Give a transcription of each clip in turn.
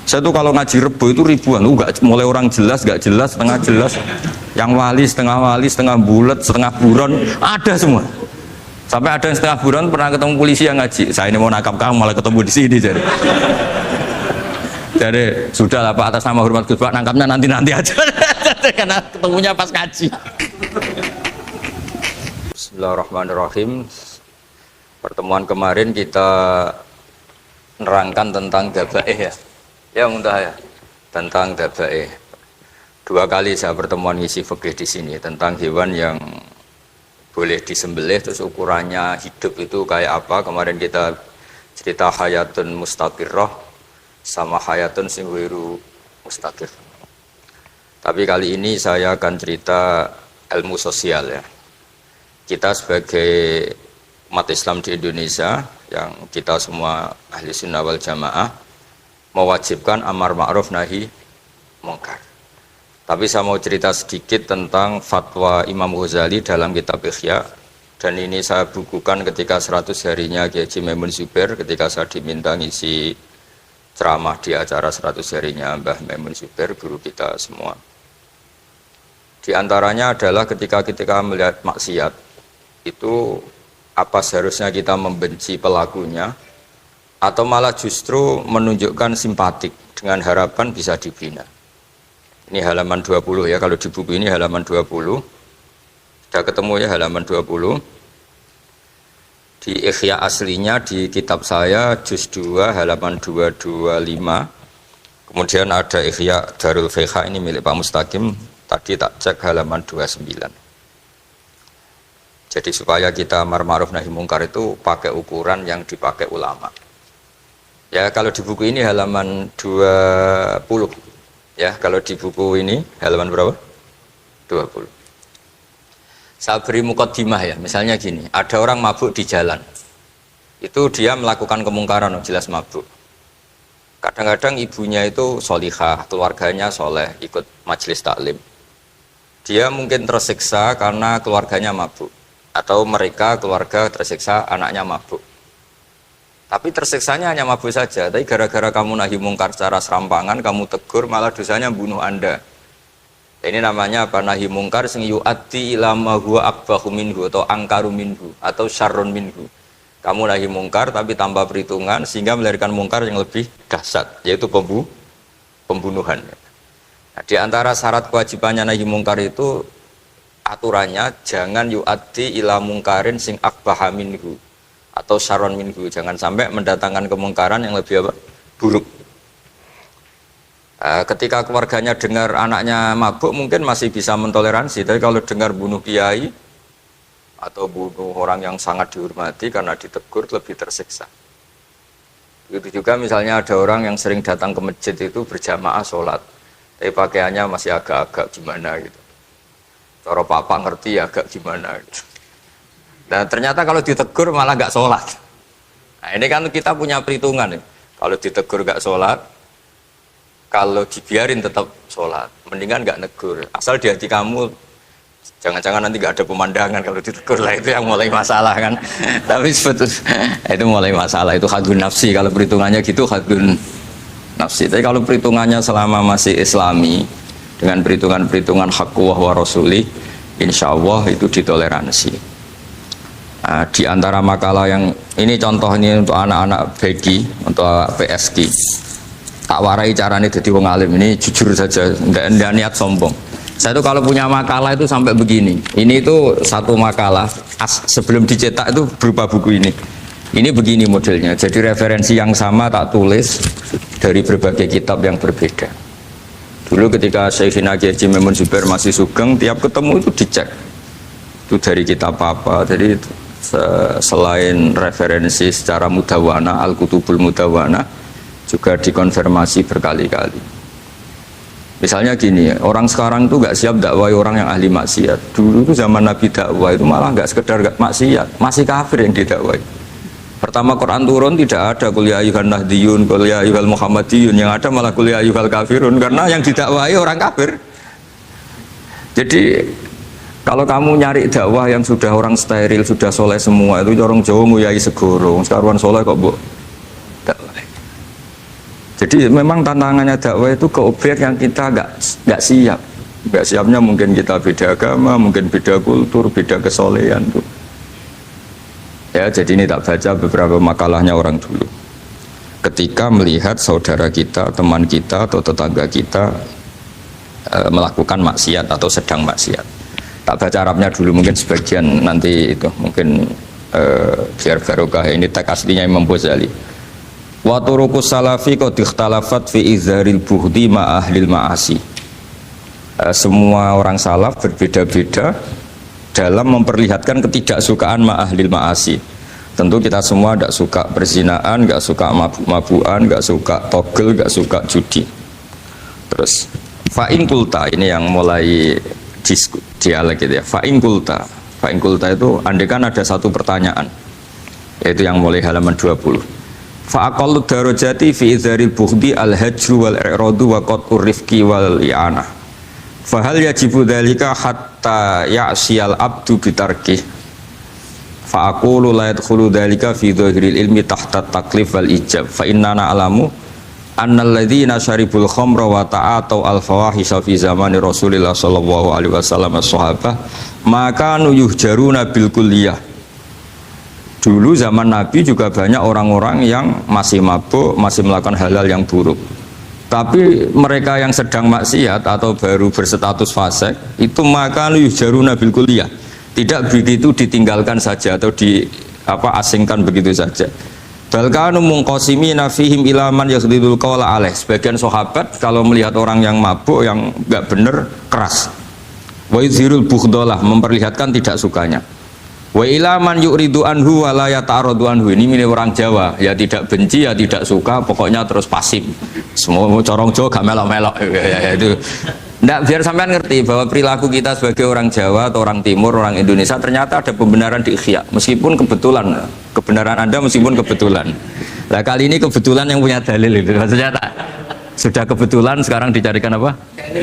Saya tuh kalau ngaji Rebo itu ribuan, nggak mulai orang jelas, nggak jelas, setengah jelas, yang wali, setengah bulat, setengah buron, ada semua. Sampai ada yang setengah buron pernah ketemu polisi yang ngaji. Saya ini mau nangkap kamu malah ketemu di sini jadi. Jadi sudah lah Pak, atas nama hormat Gus Pak, nangkapnya nanti aja karena ketemunya pas ngaji. Bismillahirrahmanirrahim. Pertemuan kemarin kita nerangkan tentang dabaih ya. Ya mudah ya, tentang dabaih. 2 kali saya pertemuan ngisi fikih di sini tentang hewan yang boleh disembelih terus ukurannya hidup itu kayak apa. Kemarin kita cerita hayatun mustaqirrah sama hayatun sing ghairu mustaqir. Tapi kali ini saya akan cerita ilmu sosial ya. Kita sebagai umat Islam di Indonesia yang kita semua ahli sunnah wal jamaah mewajibkan amar ma'ruf nahi mungkar. Tapi saya mau cerita sedikit tentang fatwa Imam Ghazali dalam kitab Ihya, dan ini saya bukukan ketika 100 harinya Kiai Haji Maimun Zubair ketika saya diminta ngisi ceramah di acara 100 harinya Mbah Maimun Zubair, guru kita semua. Di antaranya adalah ketika melihat maksiat itu apa seharusnya kita membenci pelakunya atau malah justru menunjukkan simpatik dengan harapan bisa dibina. Ini halaman 20 ya, kalau di buku ini halaman 20. Sudah ketemu ya halaman 20. Di Ihya aslinya di kitab saya juz 2 halaman 225. Kemudian ada Ihya Darul Fiqh ini milik Pak Mustaqim, tadi tak cek halaman 29. Jadi supaya kita amar ma'ruf nahi mungkar itu pakai ukuran yang dipakai ulama. Ya kalau di buku ini halaman 20. Ya kalau di buku ini halaman berapa? 20. Saya beri mukaddimah ya, misalnya gini, ada orang mabuk di jalan. Itu dia melakukan kemungkaran, jelas mabuk. Kadang-kadang ibunya itu solihah, keluarganya soleh, ikut majelis taklim. Dia mungkin tersiksa karena keluarganya mabuk. Atau mereka keluarga tersiksa anaknya mabuk. Tapi tersiksanya hanya mabuk saja, tapi gara-gara kamu nahi mungkar secara serampangan, kamu tegur, malah dosanya bunuh Anda. Ini namanya apa? Nahi mungkar sing yu'addi ila ma huwa akbahu minhu atau angkaru minhu atau syarrun minhu. Kamu nahi mungkar tapi tanpa perhitungan sehingga melahirkan mungkar yang lebih dahsyat, yaitu pembunuhan. Nah, di antara syarat kewajibannya nahi mungkar itu aturannya jangan yu'addi ila mungkarin sing akbaha minhu atau syarron minhu, jangan sampai mendatangkan kemungkaran yang lebih apa? Buruk. Ketika keluarganya dengar anaknya mabuk mungkin masih bisa mentoleransi, tapi kalau dengar bunuh kiai atau bunuh orang yang sangat dihormati karena ditegur lebih tersiksa. Begitu juga misalnya ada orang yang sering datang ke masjid itu berjamaah sholat, tapi pakaiannya masih agak-agak gimana gitu. Cara papa ngerti agak gimana gitu. Dan ternyata kalau ditegur malah nggak sholat. Nah ini kan kita punya perhitungan ya. Kalau ditegur nggak sholat, kalau dibiarin tetap sholat, mendingan nggak negur. Asal di hati kamu, jangan-jangan nanti nggak ada pemandangan kalau ditegur lah, itu yang mulai masalah kan. Tapi sebetulnya itu mulai masalah, itu hadun nafsi. Kalau perhitungannya gitu hadun nafsi. Tapi kalau perhitungannya selama masih islami, dengan perhitungan-perhitungan haqquh wa rasuli, insya Allah itu ditoleransi. Nah, di antara makalah yang ini contoh ini untuk anak-anak begi, untuk PSG, tak warai caranya jadi wong alim, ini jujur saja, enggak niat sombong. Saya itu kalau punya makalah itu sampai begini. Ini itu satu makalah sebelum dicetak itu berupa buku ini. Ini begini modelnya. Jadi referensi yang sama tak tulis dari berbagai kitab yang berbeda. Dulu ketika Syekhina Kiai Haji Maimun Zubair masih sugeng, tiap ketemu itu dicek. Itu dari kitab apa. Jadi selain referensi secara mudawana, Al-Kutubul Mudawana, juga dikonfirmasi berkali-kali. Misalnya gini, orang sekarang itu nggak siap dakwah orang yang ahli maksiat. Dulu itu zaman Nabi dakwah itu malah nggak sekedar maksiat, masih kafir yang didakwai. Pertama Quran turun tidak ada qul ya ayyuhan nahdiyun, qul ya ayyuhal muhammadiyun, yang ada malah qul ya ayyuhal kafirun, karena yang didakwai orang kafir. Jadi kalau kamu nyari dakwah yang sudah orang steril, sudah soleh semua, itu orang Jawa nguyai segoro, sekaruan soleh kok bu. Jadi memang tantangannya dakwah itu ke objek yang kita nggak siap. Nggak siapnya mungkin kita beda agama, mungkin beda kultur, beda kesolehan tuh. Ya, jadi ini tak baca beberapa makalahnya orang dulu. Ketika melihat saudara kita, teman kita atau tetangga kita melakukan maksiat atau sedang maksiat. Tak baca Arabnya dulu, mungkin sebagian nanti itu mungkin biar barokah. Ini teks aslinya Imam Ghazali. Wa turuqus salafi qad ikhtalafat fi izharil buhdi ma ahlil ma'asi. Semua orang salaf berbeda-beda dalam memperlihatkan ketidaksukaan ma ahlil ma'asi. Tentu kita semua tidak suka perzinaan, nggak suka mabuk-mabukan, nggak suka togel, nggak suka judi. Terus fa'in kulta, ini yang mulai dialog gitu ya. Fa'in kulta itu andaikan ada satu pertanyaan, yaitu yang mulai halaman 20. Fa'aqallu darajati fi izharil bughdi al-hajru wal i'radu wa qat'ur rifqi wal i'anah. Fahal yajibu dzalika hatta ya'siyal abdu bitarkih. Fa'aqulu la yadkhulu dzalika fi dhahiril ilmi tahta taklif wal ijab. Fa innana alamu annal ladzina syaribul khamra wa ta'atau al fawahisha fi zamani Rasulillah sallallahu alaihi wasallam as-sahabah maka yuhjaruna bil kulliyah. Dulu zaman Nabi juga banyak orang-orang yang masih mabuk, masih melakukan hal-hal yang buruk. Tapi mereka yang sedang maksiat atau baru berstatus fasik itu maka yuhjaruna bil kulliyah. Tidak begitu ditinggalkan saja atau asingkan begitu saja. Balkanu mungqasimina fihim ila man yakhdhidul qawla alaih. Sebagian sahabat kalau melihat orang yang mabuk, yang enggak benar, keras. Wa yuzhirul bughdhalah, memperlihatkan tidak sukanya. Wa ila man yuridu anhu wa la yata'aradu anhu. Ini milik orang Jawa, ya tidak benci, ya tidak suka, pokoknya terus pasif. Semua corong Jawa gak melok-melok ya, itu. Nggak, biar sampean ngerti bahwa perilaku kita sebagai orang Jawa atau orang Timur, orang Indonesia ternyata ada pembenaran di Ikhya, meskipun kebetulan, kebenaran Anda meskipun kebetulan. Nah kali ini kebetulan yang punya dalil itu, maksudnya tak, sudah kebetulan sekarang dicarikan apa?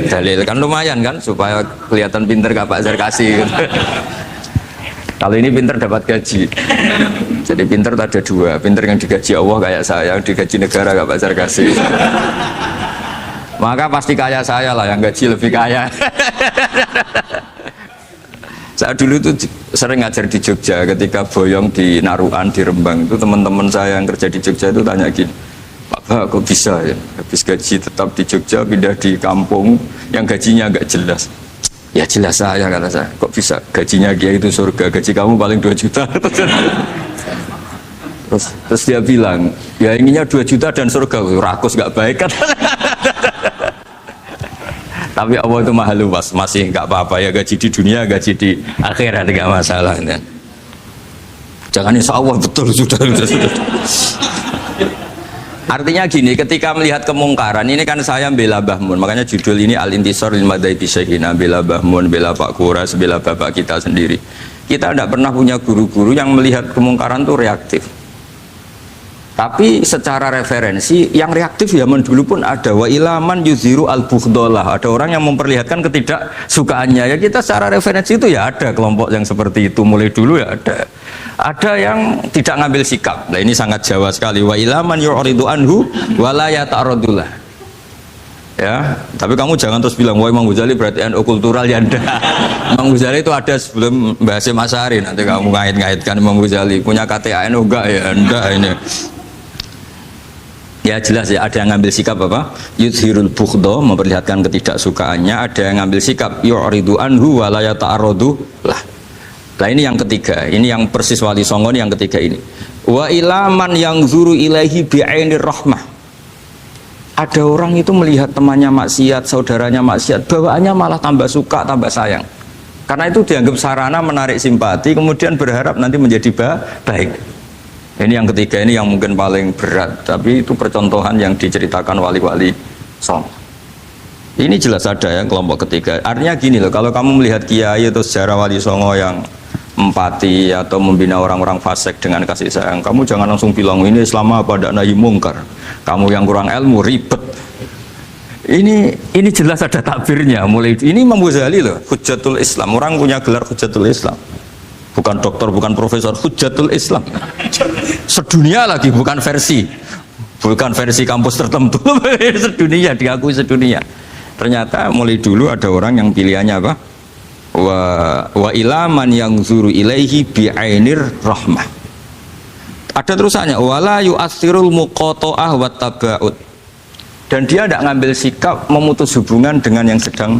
Dalil, kan lumayan kan, supaya kelihatan pinter gak Pak Zarkasi gitu. Kalau ini pinter dapat gaji, jadi pinter ada dua, pinter yang digaji Allah kayak saya, yang digaji negara gak Pak Zarkasi. Maka pasti kaya saya lah, yang gaji lebih kaya. Saya dulu tuh sering ngajar di Jogja, ketika boyong di Naruan, di Rembang itu teman-teman saya yang kerja di Jogja itu tanya gini, Pak kok bisa ya habis gaji tetap di Jogja pindah di kampung yang gajinya agak jelas. Ya jelas saya, kata saya, kok bisa gajinya dia itu surga, gaji kamu paling 2 juta. Terus dia bilang, ya inginnya 2 juta dan surga, rakus gak baik kan. Tapi Allah itu maha luas, masih nggak apa-apa ya, gaji di dunia, gaji di akhirat nggak masalah kan? Jangan insya Allah betul sudah. Artinya gini, ketika melihat kemungkaran ini kan saya bela Mbah Mun, makanya judul ini Al-Intisar lil Madhabi Syekhina, bela Mbah Mun, bela Pak Kuras, bela bapak kita sendiri. Kita tidak pernah punya guru-guru yang melihat kemungkaran itu reaktif. Tapi secara referensi yang reaktif zaman dulu pun ada. Wa ilaman yuziru al-bughdhalah, ada orang yang memperlihatkan ketidaksukaannya. Ya kita secara referensi itu ya ada kelompok yang seperti itu, mulai dulu ya ada. Ada yang tidak ngambil sikap. Nah ini sangat Jawa sekali. Wa ilaman yuridu anhu wa la yata'arradullah. Ya, tapi kamu jangan terus bilang wah Imam Ghazali berarti NU kultural ya enggak. Imam Ghazali itu ada sebelum bahas Mas Ari, nanti kamu ngait-ngaitkan Imam Ghazali punya KTA NU enggak ya enggak ini. Ya jelas ya, ada yang ngambil sikap apa? Yuzhirul bughdha, memperlihatkan ketidaksukaannya. Ada yang ngambil sikap yuridu anhu wa la yata'arradu lah. Nah ini yang ketiga, ini yang persis Wali Songo ini yang ketiga ini. Wa ilaman yang zuru ilaihi bi'ainir rahmah. Ada orang itu melihat temannya maksiat, saudaranya maksiat, bawaannya malah tambah suka, tambah sayang. Karena itu dianggap sarana menarik simpati, kemudian berharap nanti menjadi baik. Ini yang ketiga, ini yang mungkin paling berat, tapi itu percontohan yang diceritakan wali-wali Songo. Ini jelas ada ya kelompok ketiga. Artinya gini loh, kalau kamu melihat kiai atau sejarah Wali Songo yang empati atau membina orang-orang fasik dengan kasih sayang, kamu jangan langsung bilang ini Islam apa tidak nahi mungkar. Kamu yang kurang ilmu ribet. Ini jelas ada takbirnya. Mulai ini Imam Ghazali loh, Hujjatul Islam. Orang punya gelar Hujjatul Islam. Bukan dokter, bukan profesor, Hujjatul Islam. Sedunia lagi, bukan versi. bukan versi kampus tertentu, sedunia, diakui sedunia. Ternyata mulai dulu ada orang yang pilihannya apa? Wa ilaman yang zuru ilaihi bi'ainir rahmah. Ada terusannya, wala yu'athirul muqata'ah wa taba'ud. Dan dia tidak ngambil sikap memutus hubungan dengan yang sedang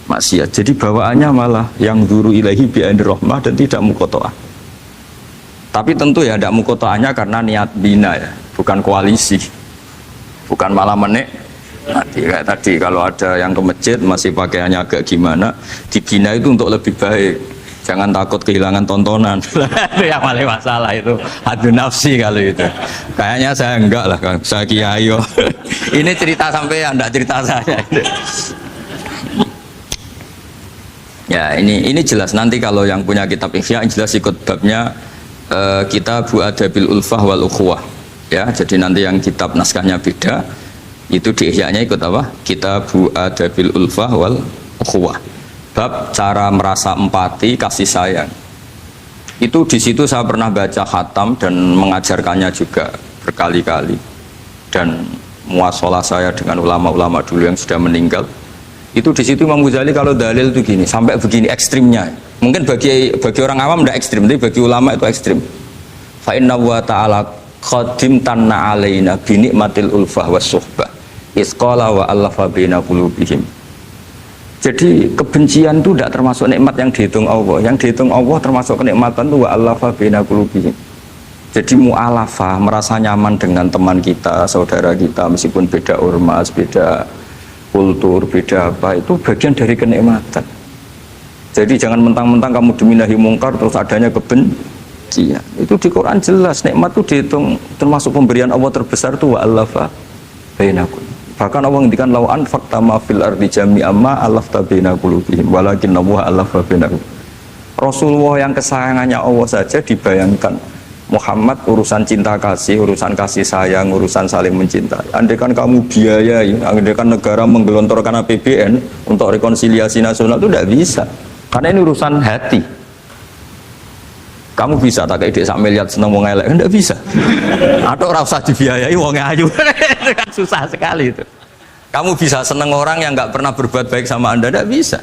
maksiat. Jadi bawaannya malah yang zuru ilaihi bi'ainir rahmah dan tidak muqata'ah. Tapi tentu ya tidak muqata'ahnya karena niat bina ya, bukan koalisi. Bukan malah menik. Nanti kayak tadi kalau ada yang ke masjid masih pakaiannya agak gimana, dibina itu untuk lebih baik. Jangan takut kehilangan tontonan. Itu yang paling masalah itu. Hadu nafsi kalau itu. Kayaknya saya enggak lah, saya kiai. Ini cerita sampai enggak cerita saya. Ya ini jelas nanti kalau yang punya kitab Ihya jelas ikut babnya Kitabu Adabil Ulfah wal Ukhuwah. Ya, jadi nanti yang kitab naskahnya beda. Itu di Ihya-nya ikut apa? Kitabu Adabil Ulfah wal Ukhuwah. Bab cara merasa empati, kasih sayang. Itu di situ saya pernah baca khatam dan mengajarkannya juga berkali-kali. Dan muasalah saya dengan ulama-ulama dulu yang sudah meninggal. Itu di situ Imam Ghazali kalau dalil itu gini, sampai begini ekstrimnya. Mungkin bagi orang awam tidak ekstrim, tapi bagi ulama itu ekstrim. Fa inna wa ta'ala qadim tanna alaina bi nikmatil ulfah was suhbah. Isqala wa allafa baina qulubihim. Jadi kebencian itu tidak termasuk nikmat yang dihitung Allah. Yang dihitung Allah termasuk kenikmatan itu wa allafa baina qulubihim. Jadi mu'alafa, merasa nyaman dengan teman kita, saudara kita meskipun beda ormas, beda kultur, beda apa, itu bagian dari kenikmatan. Jadi jangan mentang-mentang kamu demi nahi mungkar terus adanya kebencian. Itu di Quran jelas nikmat itu dihitung termasuk pemberian Allah terbesar itu wa allafa bainakum. Bahkan Allah ngendikan lau anfaqta ma fil ardi jami'an ma alafta baina qulubihim walakin Allah alafa bainahum. Rasulullah yang kesayangannya Allah saja dibayangkan Muhammad urusan cinta kasih, urusan kasih sayang, urusan saling mencintai. Andai kan kamu biayai, andai kan negara menggelontorkan APBN untuk rekonsiliasi nasional itu tidak bisa. Karena ini urusan hati. Kamu bisa tak kayak sak miliar seneng wong elek, enggak bisa. Atau ora usah dibiayai wong ayu. Itu kan susah sekali itu. Kamu bisa seneng orang yang nggak pernah berbuat baik sama Anda, enggak bisa.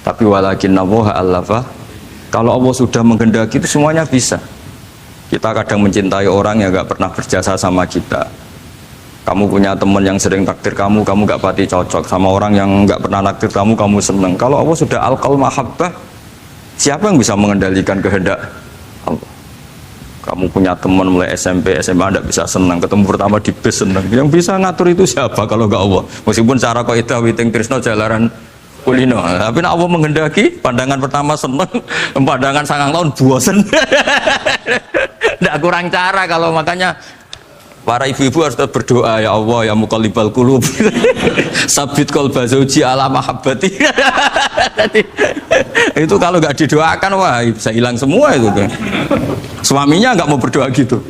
Tapi walakin Allah allafa. Kalau Allah sudah menghendaki itu semuanya bisa. Kita kadang mencintai orang yang nggak pernah berjasa sama kita. Kamu punya teman yang sering takdir kamu nggak pati cocok sama orang yang nggak pernah takdir kamu seneng. Kalau Allah sudah alqal mahabbah, siapa yang bisa mengendalikan kehendak Allah? Kamu punya teman mulai SMP, SMA tidak bisa senang, ketemu pertama di bis senang. Yang bisa ngatur itu siapa kalau nggak Allah? Meskipun cara kaidah witing trisno jalaran kulino, tapi Allah menghendaki pandangan pertama senang, pandangan 9 tahun bosen. Tidak kurang cara kalau makanya para ibu-ibu harus berdoa, ya Allah ya muqallibal qulub sabit qalba zauji ala mahabbati. Itu kalau nggak didoakan wah bisa hilang semua itu kan. Suaminya nggak mau berdoa gitu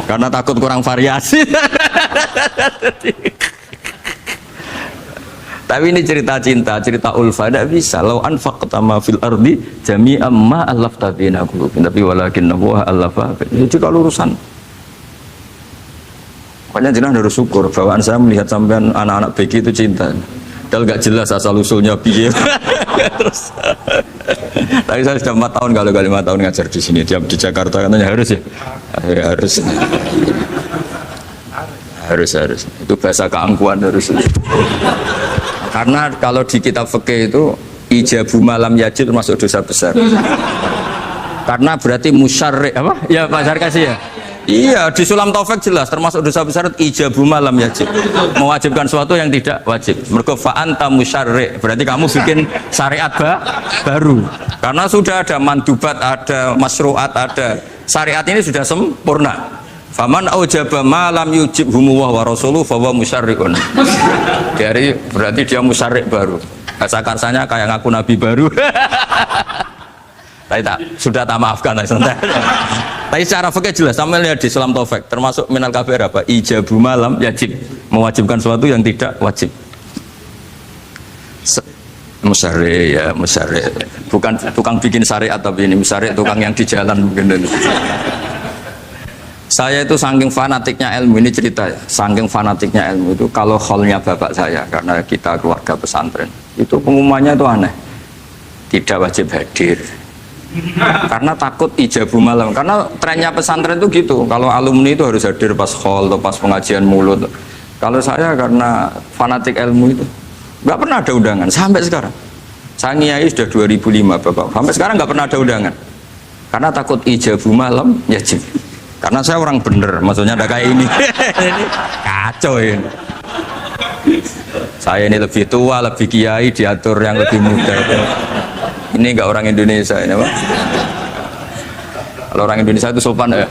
karena takut kurang variasi. Tapi ini cerita cinta, cerita ulfa tidak bisa. Lau anfaqta ma fil ardi jami'an ma allafta baina qulubihim, tapi walakinnahu allafa. Jadi kalau urusan makanya jenengan harus syukur bawaan saya melihat sampean anak-anak BG itu cinta. Padahal nggak jelas asal usulnya piye. Terus tapi saya sudah 4 tahun, kalau 5 tahun ngajar di sini, di Jakarta katanya harus ya. Harus itu bahasa keangkuhan harus. Karena kalau di kitab fikih itu ijabu malam yajid termasuk dosa besar. Karena berarti musyarrik apa? Ya Pak Sarkasi ya. Iya, di Sulam Taufik jelas termasuk dosa besar ijabu malam yajib, mewajibkan sesuatu yang tidak wajib. Mergo fa anta musyarri, berarti kamu bikin syariat baru. Karena sudah ada mandubat, ada masyruat, ada syariat ini sudah sempurna. Faman aujaba ma lam yujibhu wa rasuluhu fa huwa musyarriun. Dari berarti dia musyarrik baru. Bahasa karsanya kayak ngaku nabi baru. Tapi sudah tak maafkan santai. Tapi secara fikih jelas, sampai lihat di Sulam Taufik termasuk minal kabair apa? Ijabu malam yajib, mewajibkan sesuatu yang tidak wajib. Musyarri ya, musyarri. Bukan tukang bikin syariat tapi ini musyarri tukang yang di jalan mungkin. Saya itu saking fanatiknya ilmu, ini cerita ya, saking fanatiknya ilmu itu kalau hallnya bapak saya, karena kita keluarga pesantren, itu pengumumannya itu aneh, tidak wajib hadir, karena takut ijabu malam, karena trennya pesantren itu gitu, kalau alumni itu harus hadir pas hall atau pas pengajian mulut. Kalau saya karena fanatik ilmu itu, nggak pernah ada undangan, sampai sekarang. Saya ngiyai sudah 2005 bapak, sampai sekarang nggak pernah ada undangan, karena takut ijabu malam, yajib. Karena saya orang bener, maksudnya ada kayak ini. Ini kacau ini. Saya ini lebih tua, lebih kiai, diatur yang lebih muda. Ini enggak orang Indonesia ini, Pak. Kalau orang Indonesia itu sopan ya.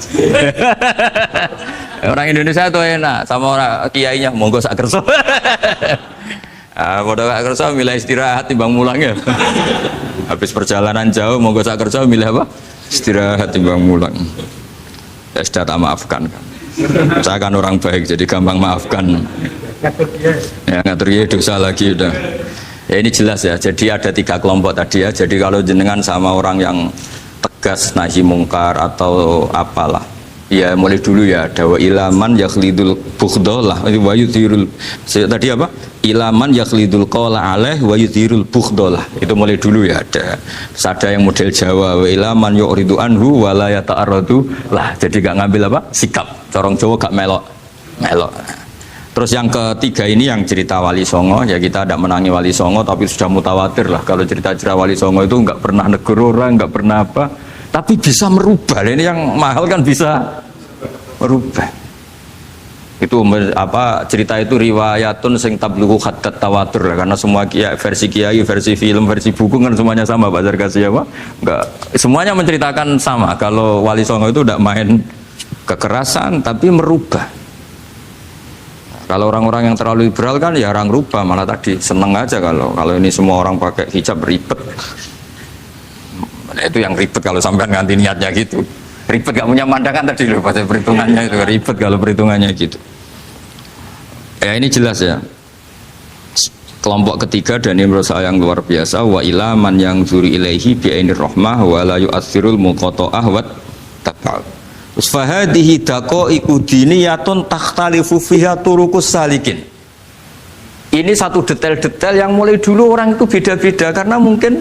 Orang Indonesia itu enak, sama orang kiainya monggo sak kerso. Pada sak kerso milih istirahat timbang mulang ya. Habis perjalanan jauh monggo sak kerso milih apa? Istirahat timbang mulang. Ya sudah tak maafkan kan. Saya kan orang baik jadi gampang maafkan. Ya ngatur dia dosa lagi udah. Ya ini jelas ya. Jadi ada 3 kelompok tadi ya. Jadi kalau jenengan sama orang yang tegas nahi mungkar atau apalah, ya mulai dulu ya ada wa ilaman yakhlidul bughdalah wa yudhirul tadi apa? Ilaman yakhlidul qala alaih wa yudhirul bughdalah. Itu mulai dulu ya ada. Terus ada yang model Jawa wa ilaman yu'ridu anhu wa la yata'arradu lah. Jadi gak ngambil apa? Sikap. Corong Jawa gak melok. Terus yang ketiga ini yang cerita Wali Songo, ya kita tidak menangi Wali Songo tapi sudah mutawatir lah kalau cerita-cerita Wali Songo itu nggak pernah negur orang, nggak pernah apa, tapi bisa merubah. Ini yang mahal kan bisa merubah. Itu apa cerita itu riwayatun sing tablughu hatta tawatur lah, karena semua versi kiai, versi film, versi buku kan semuanya sama Pak Zarkasi apa? Enggak, semuanya menceritakan sama. Kalau Wali Songo itu tidak main kekerasan tapi merubah. Kalau orang-orang yang terlalu liberal kan ya orang rubah, malah tadi seneng aja kalau ini semua orang pakai hijab ribet. Nah, itu yang ribet kalau sampai ganti niatnya gitu. Ribet gak punya pandangan tadi loh pada perhitungannya itu ribet kalau perhitungannya gitu. Ya ini jelas ya. Kelompok ketiga dan ini menurut saya yang luar biasa, wa ilaman yang zuri ilaihi bi ainir rahmah wa la yu'athirul muqata'ah wa tabal. Fahadihi daqaiqu diniyatun takhtalifu fiha turuqus salikin. Ini satu detail-detail yang mulai dulu orang itu beda-beda karena mungkin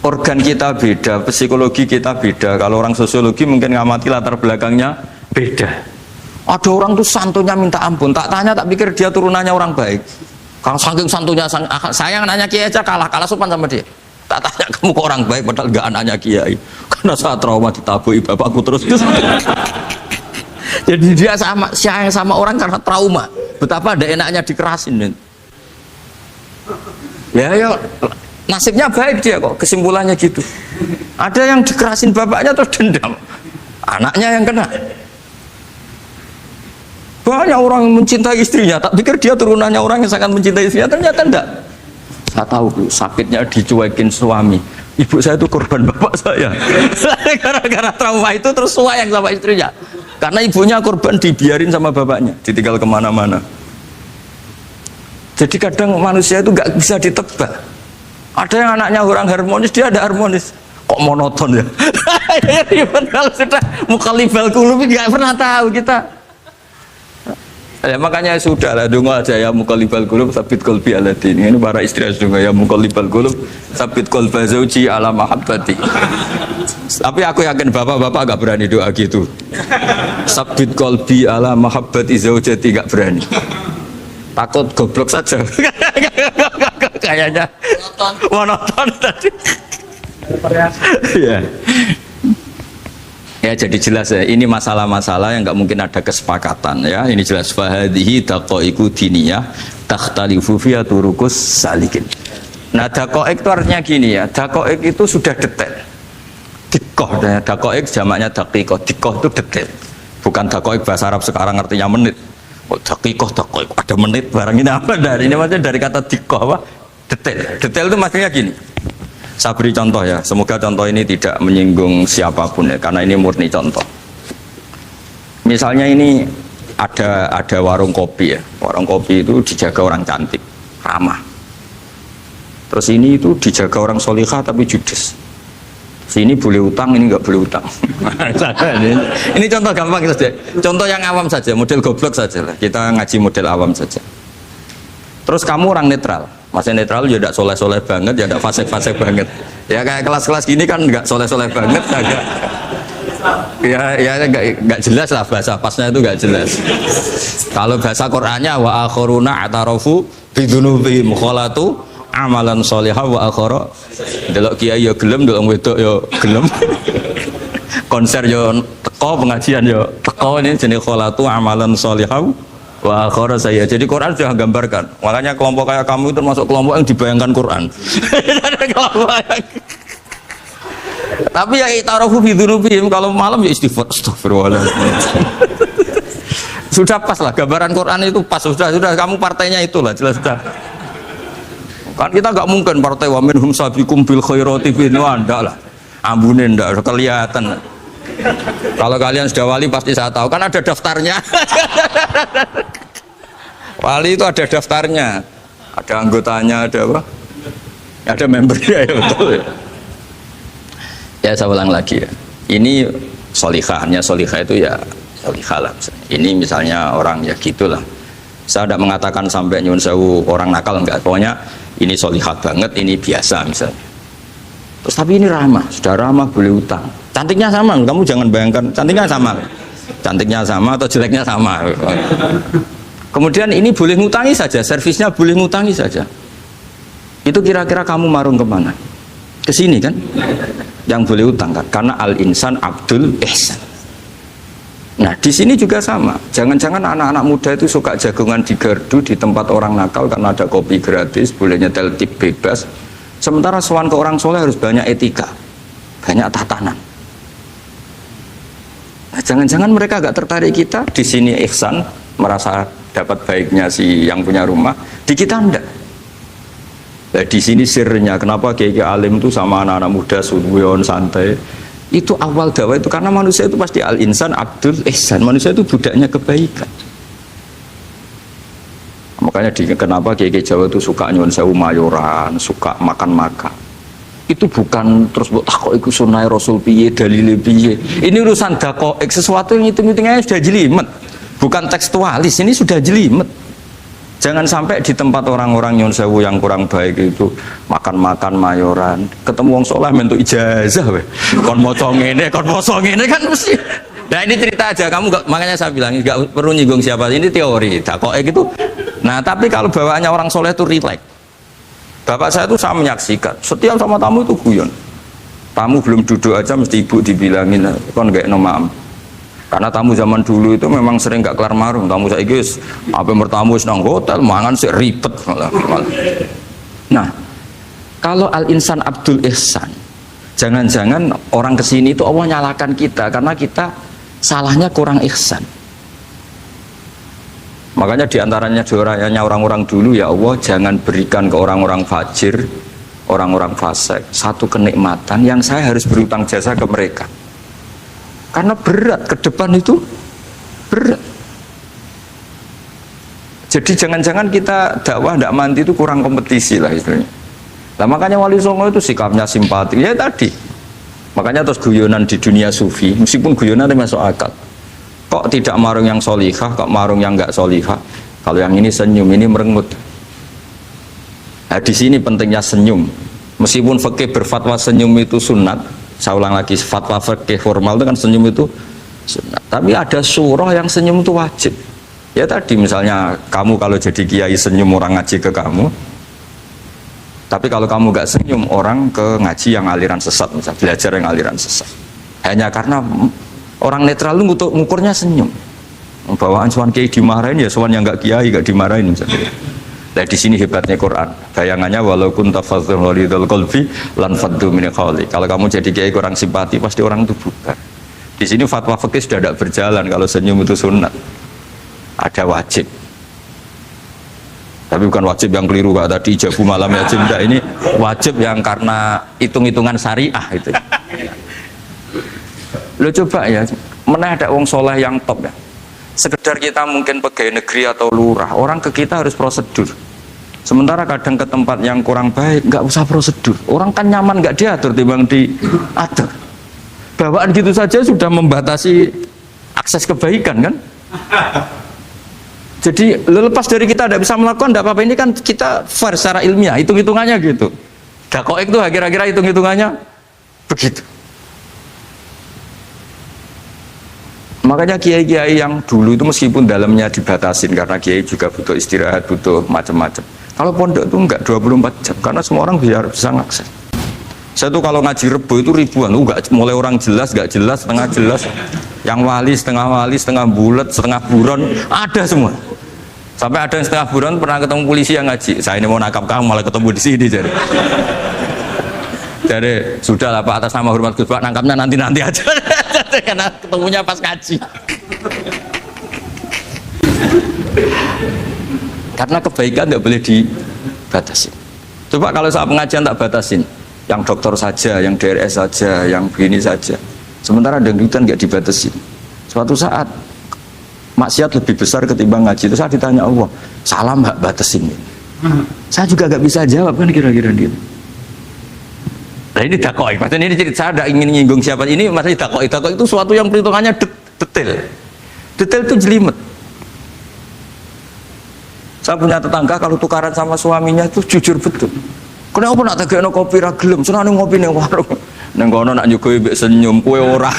organ kita beda, psikologi kita beda. Kalau orang sosiologi mungkin ngamati latar belakangnya beda. Ada orang tuh santunya minta ampun, tak tanya tak pikir dia turunannya orang baik. Kalau saking santunya saya nanya kiai aja kalah sopan sama dia. Tak tanya kamu kok orang baik padahal gak anaknya kiai. Karena saya trauma ditabui bapakku terus. Jadi dia sayang sama orang karena trauma. Betapa ada enaknya dikerasin. Ya nasibnya baik dia kok, kesimpulannya gitu. Ada yang dikerasin bapaknya terus dendam, anaknya yang kena. Banyak orang yang mencintai istrinya, tak pikir dia turunannya orang yang sangat mencintai istrinya, ternyata enggak. Saya tahu sakitnya dicuekin suami. Ibu saya itu korban bapak saya. Gara-gara trauma itu terus sayang sama istrinya. Karena ibunya korban dibiarin sama bapaknya, ditinggal kemana-mana. Jadi kadang manusia itu nggak bisa ditebak. Ada yang anaknya orang harmonis, dia ada harmonis. Kok monoton ya? Kalau sudah mukhalifal qulub nggak pernah tahu kita. Ya makanya sudah lah, donga aja ya mukhalifal qulub sabit qalbi ala din. Ini para istri donga ya mukhalifal qulub sabit qalba zauji ala mahabbati. Tapi aku yakin bapak-bapak gak berani doa gitu. Sabit qalbi ala mahabbati zaujati gak berani. Takut goblok saja. Kayaknya monoton tadi. Ya. Ya jadi jelas ya, ini masalah-masalah yang nggak mungkin ada kesepakatan ya. Ini jelas fahadihi daqaiqu diniyah takhtalifu fiha turuqus salikin. Nah daqaiq itu artinya gini ya, daqaiq itu sudah detail. Dikoh, daqaiq jamaknya daqiqah, dikoh itu detail. Bukan daqaiq bahasa Arab sekarang artinya menit. Oh daqiqah, daqaiq ada menit barang ini apa dari ini maksudnya dari kata dikoh apa? Detail. Detail itu maksudnya gini. Saya beri contoh ya, semoga contoh ini tidak menyinggung siapapun ya, karena ini murni contoh. Misalnya ini ada warung kopi ya, warung kopi itu dijaga orang cantik, ramah. Terus ini itu dijaga orang solihah tapi judes. Sini boleh utang, ini nggak boleh utang. Ini contoh gampang saja. Contoh yang awam saja, model goblok saja lah. Kita ngaji model awam saja. Terus kamu orang netral. Maksudnya netral ya tidak soleh-soleh banget, ya tidak fasik-fasik banget. Ya kayak kelas-kelas gini kan nggak soleh-soleh banget, agak ya nggak jelas lah bahasa pasnya itu nggak jelas. Kalau bahasa Qur'annya wa akhiruna atarafu bidunubihim kholatu amalan sholihah wa akhara. Delok kiai ya gelem, delok wedok ya gelem. Konser ya teko, pengajian ya teko, ini jenis kholatu amalan sholihah wa akhara saya. Jadi Quran sudah gambarkan. Makanya kelompok kayak kamu itu termasuk kelompok yang dibayangkan Quran. Tapi ya itarafu bidunubihim, kalau malam ya istighfar, astagfirullahaladzim. Sudah pas lah gambaran Quran itu pas, sudah kamu partainya itulah jelas sudah. Kan kita nggak mungkin partai wa minhum sabiqum bil khairati bin ndak lah. Ambune ndak kelihatan. Kalau kalian sudah wali pasti saya tahu, kan ada daftarnya. Wali itu ada daftarnya, ada anggotanya, ada apa? Ada membernya ya betul. Ya saya ulang lagi ya. Ini solihah, hanya solihah itu ya solihah lah. Ini misalnya orang ya gitulah. Saya tidak mengatakan sampai nyun sewu orang nakal, enggak. Pokoknya ini solihah banget, ini biasa misalnya. Terus tapi ini ramah, sudah ramah boleh utang. Cantiknya sama, kamu jangan bayangkan cantiknya sama. Cantiknya sama atau jeleknya sama. Kemudian ini boleh ngutangi saja, servisnya boleh ngutangi saja. Itu kira-kira kamu marung kemana? Ke sini kan? Yang boleh utang kan? Karena al-insan abdul ihsan. Nah di sini juga sama. Jangan-jangan anak-anak muda itu suka jagongan di gardu di tempat orang nakal karena ada kopi gratis, boleh nyetel tip bebas. Sementara sowan ke orang soleh harus banyak etika, banyak tatanan. Nah, jangan-jangan mereka agak tertarik kita di sini ihsan, merasa dapat baiknya si yang punya rumah, di kita enggak. Nah, di sini sirnya kenapa kiai alim itu sama anak-anak muda suwon santai. Itu awal dakwah itu karena manusia itu pasti al-insan abdul ihsan, manusia itu budaknya kebaikan. Makanya kenapa kiai Jawa itu suka nyuwun sewu mayoran, suka makan-makan. Itu bukan terus buat takok iku sunah Rasul piye, dalile piye. Ini urusan dakoek, sesuatu yang hitung-hitungannya sudah jelimet. Bukan tekstualis, ini sudah jelimet. Jangan sampai di tempat orang-orang nyuwun sewu yang kurang baik itu makan-makan mayoran, ketemu wong saleh mentuk ijazah weh. Kon maca ngene, kon poso ngene kan mesti. Nah ini cerita aja, kamu gak, makanya saya bilang nggak perlu nyinggung siapa, ini teori dakoek itu. Nah tapi kalau bawaannya orang soleh itu rileks. Bapak saya itu saya menyaksikan setiap sama tamu itu guyon. Tamu belum duduk aja mesti ibu dibilangin kon gak nomam. Karena tamu zaman dulu itu memang sering gak kelar marung. Tamu saya guys, apa bertamu senang hotel, mangan sih ribet. Nah kalau al-insan abdul ihsan, jangan-jangan orang kesini itu Allah nyalakan kita karena kita salahnya kurang ihsan. Makanya diantaranya doanya orang-orang dulu, ya Allah jangan berikan ke orang-orang fajir, orang-orang fasik satu kenikmatan yang saya harus berutang jasa ke mereka. Karena berat ke depan itu berat. Jadi jangan-jangan kita dakwah tidak mandi itu kurang kompetisi lah istilahnya. Nah makanya Wali Songo itu sikapnya simpati ya tadi. Makanya terus guyonan di dunia sufi, meskipun guyonan itu masuk akal. Kok tidak marung yang solihah, kok marung yang enggak solihah? Kalau yang ini senyum, ini merengut. Nah, di sini pentingnya senyum. Meskipun fikih berfatwa senyum itu sunat, saya ulang lagi, fatwa fikih formal itu kan senyum itu sunat. Tapi ada surah yang senyum itu wajib. Ya tadi misalnya kamu kalau jadi kiai senyum orang ngaji ke kamu. Tapi kalau kamu enggak senyum orang ke ngaji yang aliran sesat, misalnya belajar yang aliran sesat. Hanya karena orang netral itu ngukurnya senyum. Bawaan sowan kiai dimarahin ya sowan yang enggak kiai enggak dimarahin misalnya. Nah di sini hebatnya Quran. Bayangannya walaupun tafadzul walidul qalbi lan faddu min qawli. Kalau kamu jadi kiai kurang simpati pasti orang itu bubar. Di sini fatwa fikih sudah tidak berjalan kalau senyum itu sunat. Ada wajib. Tapi bukan wajib yang keliru Pak tadi ijabu malam wajib enggak, ini wajib yang karena hitung-hitungan syariah itu. Lo coba ya, mana ada wong soleh yang top ya. Sekedar kita mungkin pegawai negeri atau lurah, orang ke kita harus prosedur. Sementara kadang ke tempat yang kurang baik, nggak usah prosedur. Orang kan nyaman nggak diatur, timbang diatur. Bawaan gitu saja sudah membatasi akses kebaikan kan? Jadi lepas dari kita tidak bisa melakukan, tidak apa-apa. Ini kan kita fair secara ilmiah, hitung-hitungannya gitu. Dakoik itu kira-kira hitung-hitungannya begitu. Makanya kiai-kiai yang dulu itu meskipun dalamnya dibatasin, karena kiai juga butuh istirahat, butuh macam-macam. Kalau pondok itu enggak 24 jam, karena semua orang bisa ngakses. Saya tuh kalau ngaji Rebo itu ribuan, enggak, mulai orang jelas, enggak jelas, setengah jelas, yang wali, setengah bulat, setengah buron, ada semua. Sampai ada yang setengah buron pernah ketemu polisi yang ngaji, saya ini mau nangkap kamu malah ketemu di sini jadi. Jadi sudah lah Pak, atas nama hormat Gus Pak, nangkapnya nanti aja. Karena ketemunya pas ngaji. Karena kebaikan nggak boleh dibatasi. Coba kalau saat pengajian tak batasin, yang dokter saja, yang DRS saja, yang begini saja. Sementara dangdutan nggak dibatasi. Suatu saat maksiat lebih besar ketimbang ngaji. Itu saya ditanya Allah, salam nggak batasin? Saya juga nggak bisa jawab kan kira-kira gitu. Nah ini dakoi, maksudnya ini cerita, saya tidak ingin nyinggung siapa ini, maksudnya dakoi itu suatu yang perhitungannya detail itu jelimet. Saya punya tetangga kalau tukaran sama suaminya itu jujur betul. Kenapa nak tegakno kopi ra gelem, senane ngopi ning warung. Ning kono nak nyugoi mbek senyum kowe ora.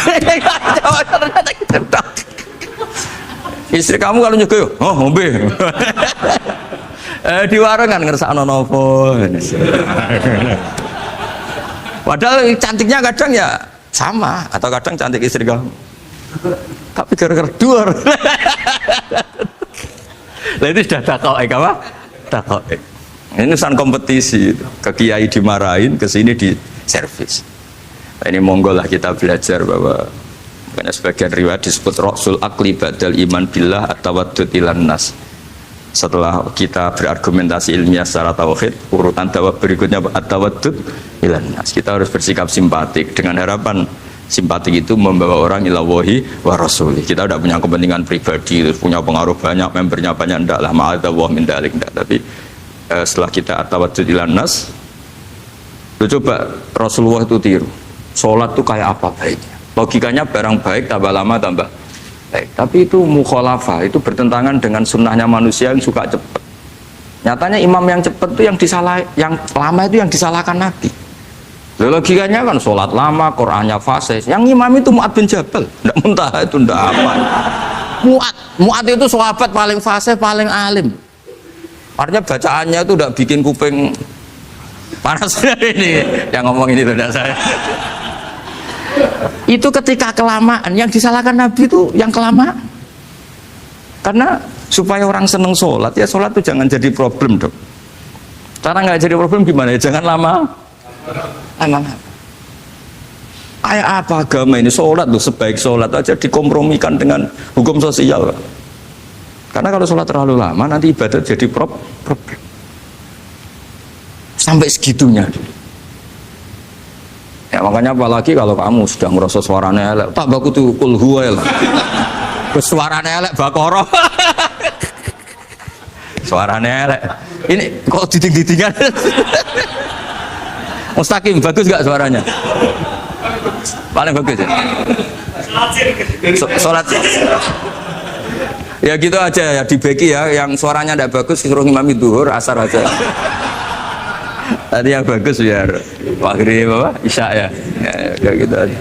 Istri kamu kalau nyugoi, oh ngombe. Di warung kan ngersakno nopo. Padahal cantiknya kadang ya sama, atau kadang cantik istri kamu. Tapi gara-gara duar. Lah itu sudah takoek apa? Takoek. Ini urusan kompetisi. Ke kiai dimarahin, ke sini di servis. Nah, ini monggo lah kita belajar bahwa karena sebagian riwayat disebut Rasul Akli Ba'dal Iman Billah At-Tawaddud Ilan Nas. Setelah kita berargumentasi ilmiah secara tauhid, urutan dakwah berikutnya at-tawaddud ilan nas. Kita harus bersikap simpatik dengan harapan simpatik itu membawa orang ila wahi wa rasuli. Kita tidak punya kepentingan pribadi, punya pengaruh banyak, membernya banyak, enggak lah, ma'adzallah min dalik, enggak. Tapi setelah kita at-tawaddud ilan nas, coba Rasulullah itu tiru. Sholat itu kayak apa baiknya? Logikanya barang baik tambah lama tambah baik. Tapi itu mukhalafah, itu bertentangan dengan sunnahnya manusia yang suka cepat. Nyatanya imam yang cepat itu yang lama itu yang disalahkan Nabi. Logikanya kan sholat lama, Qur'annya fasih. Yang imam itu Mu'ad bin Jabal, tidak muntah itu tidak apa. Mu'ad itu sahabat paling fasih, paling alim. Artinya bacaannya itu tidak bikin kuping panas ini. Yang ngomong ini tidak saya. Itu ketika kelamaan, yang disalahkan Nabi itu yang kelamaan. Karena supaya orang seneng sholat, ya sholat itu jangan jadi problem dong. Cara nggak jadi problem gimana ya? Jangan lama. Kayak apa agama ini? Sholat tuh sebaik sholat aja dikompromikan dengan hukum sosial. Karena kalau sholat terlalu lama nanti ibadah jadi problem. Sampai segitunya. Ya, makanya apalagi kalau kamu sudah ngerasa suaranya elek, tak baku tuh kulhu lah. Suaranya elek Baqarah. Suaranya elek. Ini kok diting-ditingan. Mustaqim bagus gak suaranya? Paling bagus ya. Sholat. Ya gitu aja ya dibeki ya, yang suaranya tidak bagus suruh imami duhur, asar aja. Tadi yang bagus biar maghrib apa isya ya kayak gitu aja.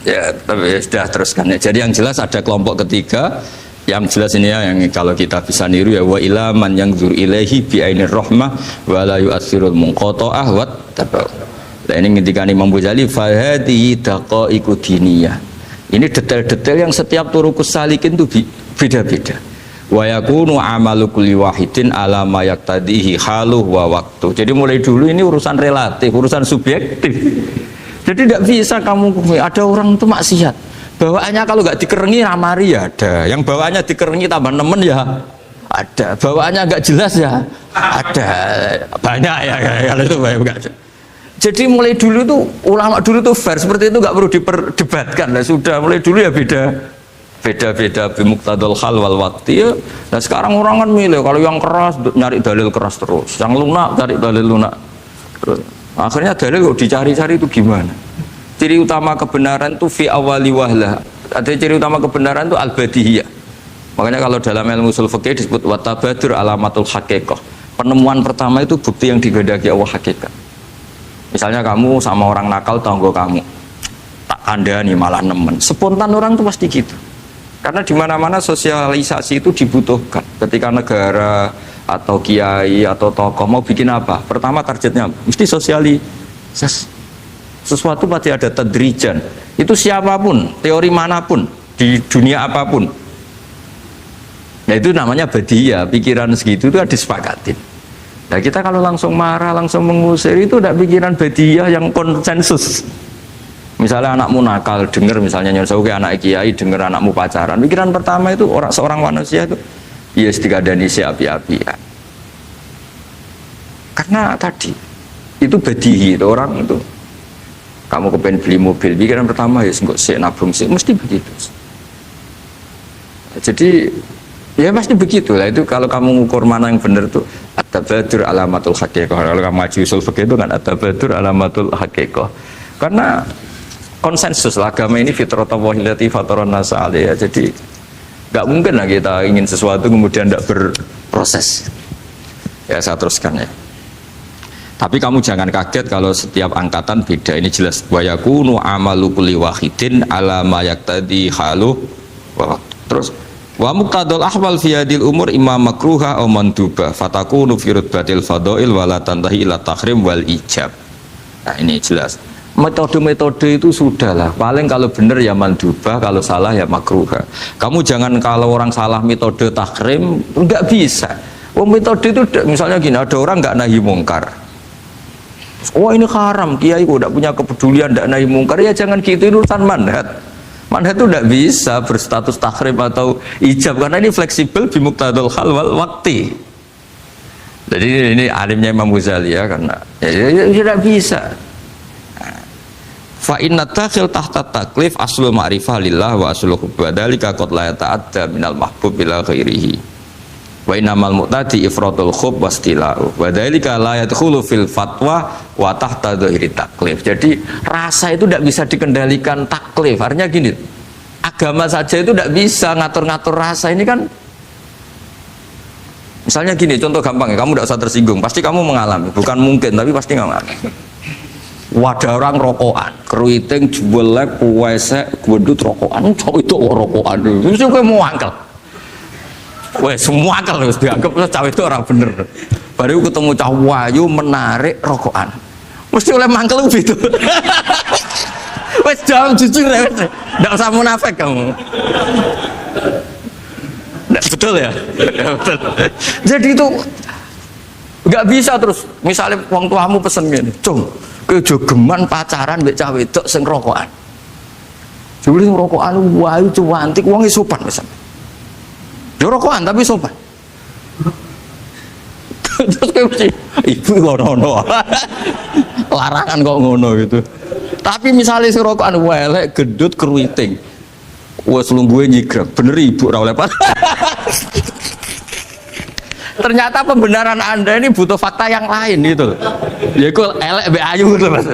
Ya tapi sudah teruskan ya. Jadi yang jelas ada kelompok ketiga yang jelas ini ya, yang kalau kita bisa niru ya, wa ila man yanzur ilaihi bi ainir rahmah wa la yu'athirul munqata'ah wa tabau. Nah ini ngendikane Imam Ghazali fa hadhihi daqaiqu diniyah. Ini detail-detail yang setiap turukus salikin itu beda-beda. Wa yakunu amalu kulli wahidin ala ma yaqtadihi haluh wa waktu. Jadi mulai dulu ini urusan relatif, urusan subjektif. Jadi tidak bisa kamu ada orang itu maksiat. Bawaannya kalau nggak dikerengi ramari ya ada. Yang bawaannya dikerengi tambah nemen ya ada. Bawaannya nggak jelas ya ada. Banyak ya kalau itu banyak. Jadi mulai dulu tuh ulama dulu tuh fair seperti itu nggak perlu diperdebatkan lah, sudah mulai dulu ya beda beda-beda bimuktadul hal wal waqti ya. Nah sekarang orang kan milih, kalau yang keras nyari dalil keras terus, yang lunak cari dalil lunak terus. Akhirnya dalil kok dicari-cari itu gimana? Ciri utama kebenaran itu fi awali wahlah. Ada ciri utama kebenaran itu al-badihiyah. Makanya kalau dalam ilmu ushul fikih disebut watabadur alamatul haqiqah. Penemuan pertama itu bukti yang digedaki Allah hakikat. Misalnya kamu sama orang nakal tanggo kamu, tak kandani malah nemen. Spontan orang itu pasti gitu. Karena di mana-mana sosialisasi itu dibutuhkan. Ketika negara atau kiai atau tokoh mau bikin apa, pertama targetnya mesti sosialisasi. Sesuatu pasti ada tadrijan. Itu siapapun, teori manapun, di dunia apapun. Nah itu namanya badiyah, pikiran segitu itu disepakatin. Nah kita kalau langsung marah, langsung mengusir itu tidak pikiran badiyah yang konsensus. Misalnya anakmu nakal, dengar misalnya nyuruh anak kiai, dengar anakmu pacaran. Pikiran pertama itu seorang manusia itu, ya istikadani api-api ya. Karena tadi itu badihi itu orang itu. Kamu kepengen beli mobil, pikiran pertama ya nggak sih nabung sih, mesti begitu. Jadi ya pasti begitu lah. Itu kalau kamu ngukur mana yang benar tuh at-tabadur alamatul haqiqah. Kalau kamu ngaji usul fikih itu kan at-tabadur alamatul haqiqah. Karena konsensus lah, agama ini fitratallahi allati fataran nas 'alaiha. Jadi nggak mungkin lah kita ingin sesuatu kemudian tidak berproses. Ya saya teruskan ya. Tapi kamu jangan kaget kalau setiap angkatan beda. Ini jelas wa yakunu amalu kulli wahidin ala ma yaqtadi halu. Terus wa muqtadul ahwal fi hadil umur imam makruha aw manduba fatakunu fi rutbatil fadail wala tantahi ila tahrim wal ijab. Nah ini jelas. Metode-metode itu sudahlah, paling kalau benar ya mandubah, kalau salah ya makruha. Kamu jangan kalau orang salah metode tahrim, enggak bisa. Oh metode itu misalnya gini, ada orang enggak nahi mungkar. Oh ini haram, kiai kok enggak punya kepedulian enggak nahi mungkar, ya jangan gitu, ini urusan manhat. Manhat itu enggak bisa berstatus tahrim atau ijab, karena ini fleksibel bimuktadul hal wal waqti. Jadi ini alimnya Imam Ghazali ya, karena ya tidak bisa. Fa inna takhil tahta taklif aslul ma'rifah lillah wa aslul hubba dzalika qad la yata'adda minal mahbub ila ghairihi wa innamal mu'tadi ifratul khub wastila'u wa dzalika la yadkhulu fil fatwa wa tahta dhahiri taklif. Jadi rasa itu tidak bisa dikendalikan taklif. Artinya gini, agama saja itu tidak bisa ngatur-ngatur rasa. Ini kan misalnya gini, contoh gampang ya, kamu tidak usah tersinggung, pasti kamu mengalami, bukan mungkin tapi pasti mengalami. Wadah orang rokokan, keriting, jebelek, kuwesek, gendut rokokan, cowok itu rokokan dulu, mesti gue mau angkel. Weh, semua angkel harus dianggap cowok itu orang bener. Baru ketemu cowok wayu menarik rokokan, mesti oleh mangkel gitu. Wes jawab jujur ya, tidak usah munafik kamu. Betul ya? Betul. Jadi itu nggak bisa terus. Misalnya wong tuamu pesen gini, cung, kejogeman pacaran mbek cah wedok sing rokokan. Jebule sing rokokan wae cuantik wong sopan pisan. Yo rokokan tapi sopan. Terus kayak mesti ibu ngono. Larangan kok ngono gitu. Tapi misalnya sing rokokan welek gendut keriting. Wes lungguhe nyigrek, bener ibu ora oleh Ternyata pembenaran Anda ini butuh fakta yang lain gitu. Ya itu elek be ayu gitu Mas.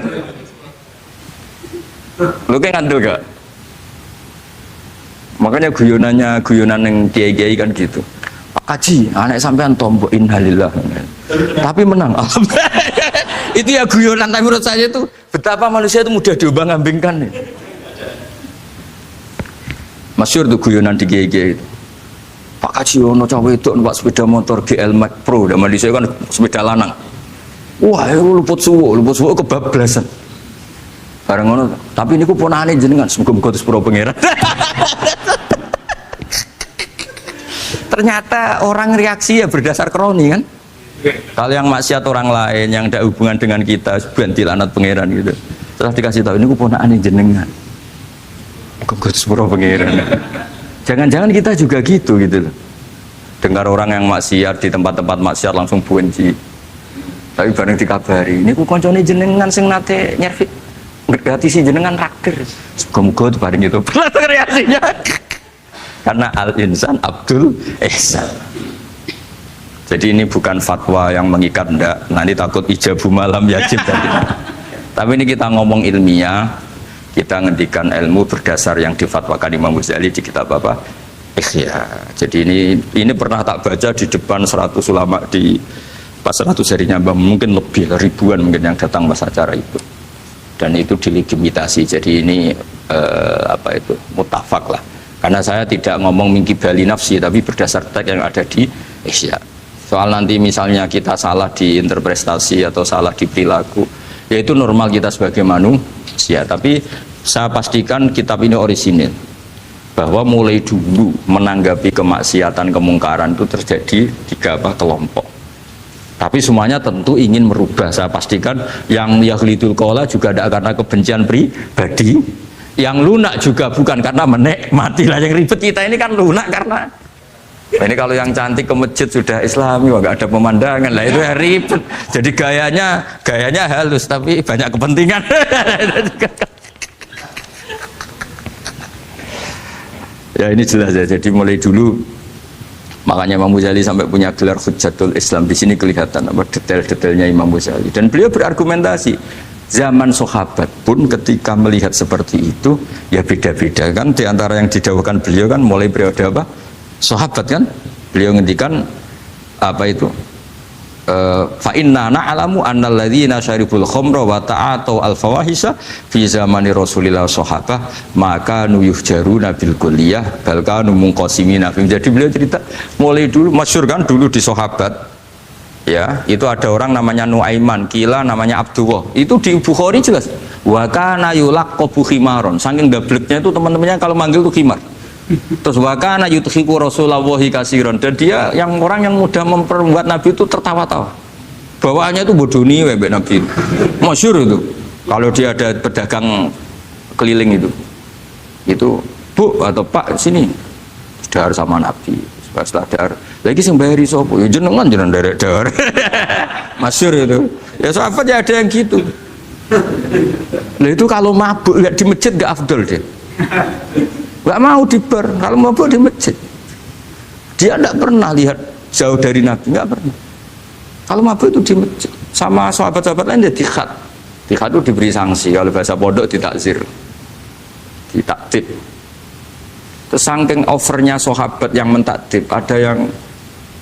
Lu kayak ngandel gak? Makanya guyonan yang kiai-kiai kan gitu. Pak Kaji, anak sampean tombok innalillah. Tapi menang. Itu ya guyonan, tapi menurut saya itu betapa manusia itu mudah diubah-ambingkan nih. Masyhur tuh guyonan di kiai-kiai itu. Pak Kaji ono cawe itu numpak sepeda motor GL Max Pro, zaman di saya kan sepeda lanang. Wah, luput suwo kebablasan. Bareng ngono, tapi niku ponakane jenengan muga-muga sepuro pangeran. Ternyata orang reaksi ya berdasar kroni kan. Kalau yang maksiat orang lain yang tidak hubungan dengan kita, ganti lanat pangeran gitu. Setelah dikasih tahu niku ponakane jenengan. Muga-muga sepuro pangeran. Jangan-jangan kita juga gitu loh. Dengar orang yang maksiat di tempat-tempat maksiat langsung benci. Tapi bareng dikabari, ini ku koncone jenengan sing nate nyervit gratisin jenengan raktir. Semoga-moga itu bareng itu. Langsung reaksinya. Karena al-insan Abdul ihsan. Jadi ini bukan fatwa yang mengikat, ndak. Nanti takut ijabu malam yajib tadi. Tapi ini kita ngomong ilmiah, kita ngendikan ilmu berdasar yang difatwakan Imam Ghazali di kitab apa? Ihya. Jadi ini pernah tak baca di depan 100 ulama di pas 100 harinya, mungkin lebih ribuan mungkin yang datang pas acara itu. Dan itu dilegitimasi. Jadi ini mutafak lah. Karena saya tidak ngomong mingki bali nafsi, tapi berdasar teks yang ada di Ihya. Soal nanti misalnya kita salah di interpretasi atau salah di perilaku, ya itu normal kita sebagai manusia. Tapi saya pastikan kitab ini orisinil, bahwa mulai dulu menanggapi kemaksiatan kemungkaran itu terjadi 3 kelompok. Tapi semuanya tentu ingin merubah. Saya pastikan yang yahlidul qola juga tidak karena kebencian pribadi, yang lunak juga bukan karena menikmati. Lah yang ribet kita ini kan lunak karena ini kalau yang cantik ke masjid sudah Islami, wah nggak ada pemandangan, lah itu ya ribet. Jadi gayanya halus tapi banyak kepentingan. Ya ini jelas ya. Jadi mulai dulu makanya Imam Ghazali sampai punya gelar Hujjatul Islam. Di sini kelihatan apa detail-detailnya Imam Ghazali. Dan beliau berargumentasi. Zaman sahabat pun ketika melihat seperti itu ya beda-beda kan. Di antara yang didawahkan beliau kan mulai periode apa? Sahabat kan. Beliau ngendikan apa itu? Fa inna na'lamu annal ladzina syaribul khamra wa ta'atu al fawahisha fi zamani Rasulillah sahabah maka nuyuhjaruna bil kulliyah bal kanu munqasimina. Jadi beliau cerita mulai dulu masyhur kan dulu di sahabat ya, itu ada orang namanya Nuaiman, kila namanya Abdullah. Itu di Bukhari jelas wa kana yulaqabu khimaron. Saking gableknya itu teman-temannya kalau manggil tuh khimar. Terus wakana yudhiku Rasulullahi kasiron, dan dia yang orang yang mudah memperbuat Nabi itu tertawa-tawa. Bawaannya itu bodoni webek Nabi. Masyhur itu. Kalau dia ada pedagang keliling itu Bu atau Pak sini dahar sama Nabi. Setelah dahar lagi sing bayari sapa? Ya jenengan derek dahar. Masyhur itu. Ya sahabat ya ada yang gitu. Nah itu kalau mabuk nggak di masjid nggak afdol deh. Gak mau di bar, kalau mabuk di masjid. Dia tidak pernah lihat jauh dari Nabi, nggak pernah. Kalau mabuk itu di masjid. Sama sahabat-sahabat lain dia dikhat. Dikhat itu diberi sanksi, kalau bahasa pondok ditakzir, ditaktib. Terus saking overnya sahabat yang mentakdib, ada yang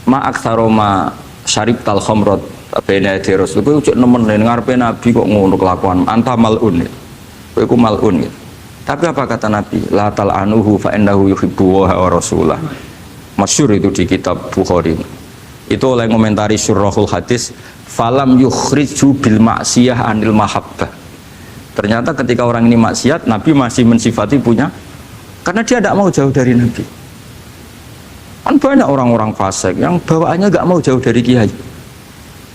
ma'aktsaroma syarib tal khamrat bena di Rasul. Kowe cuk nemen ning ngarepe Nabi kok ngono kelakuan, anta malun. Kowe ku malun gitu. Tapi apa kata Nabi? La tal'anuhu fa innahu yuhibbu wa rasulah. Masyhur itu di kitab Bukhari. Itu oleh komentari Syurahul Hadis, falam yukhriju bil maksiyah anil mahabbah. Ternyata ketika orang ini maksiat, Nabi masih mensifati punya, karena dia tidak mau jauh dari Nabi. Kan banyak orang-orang fasik yang bawaannya nggak mau jauh dari kiai.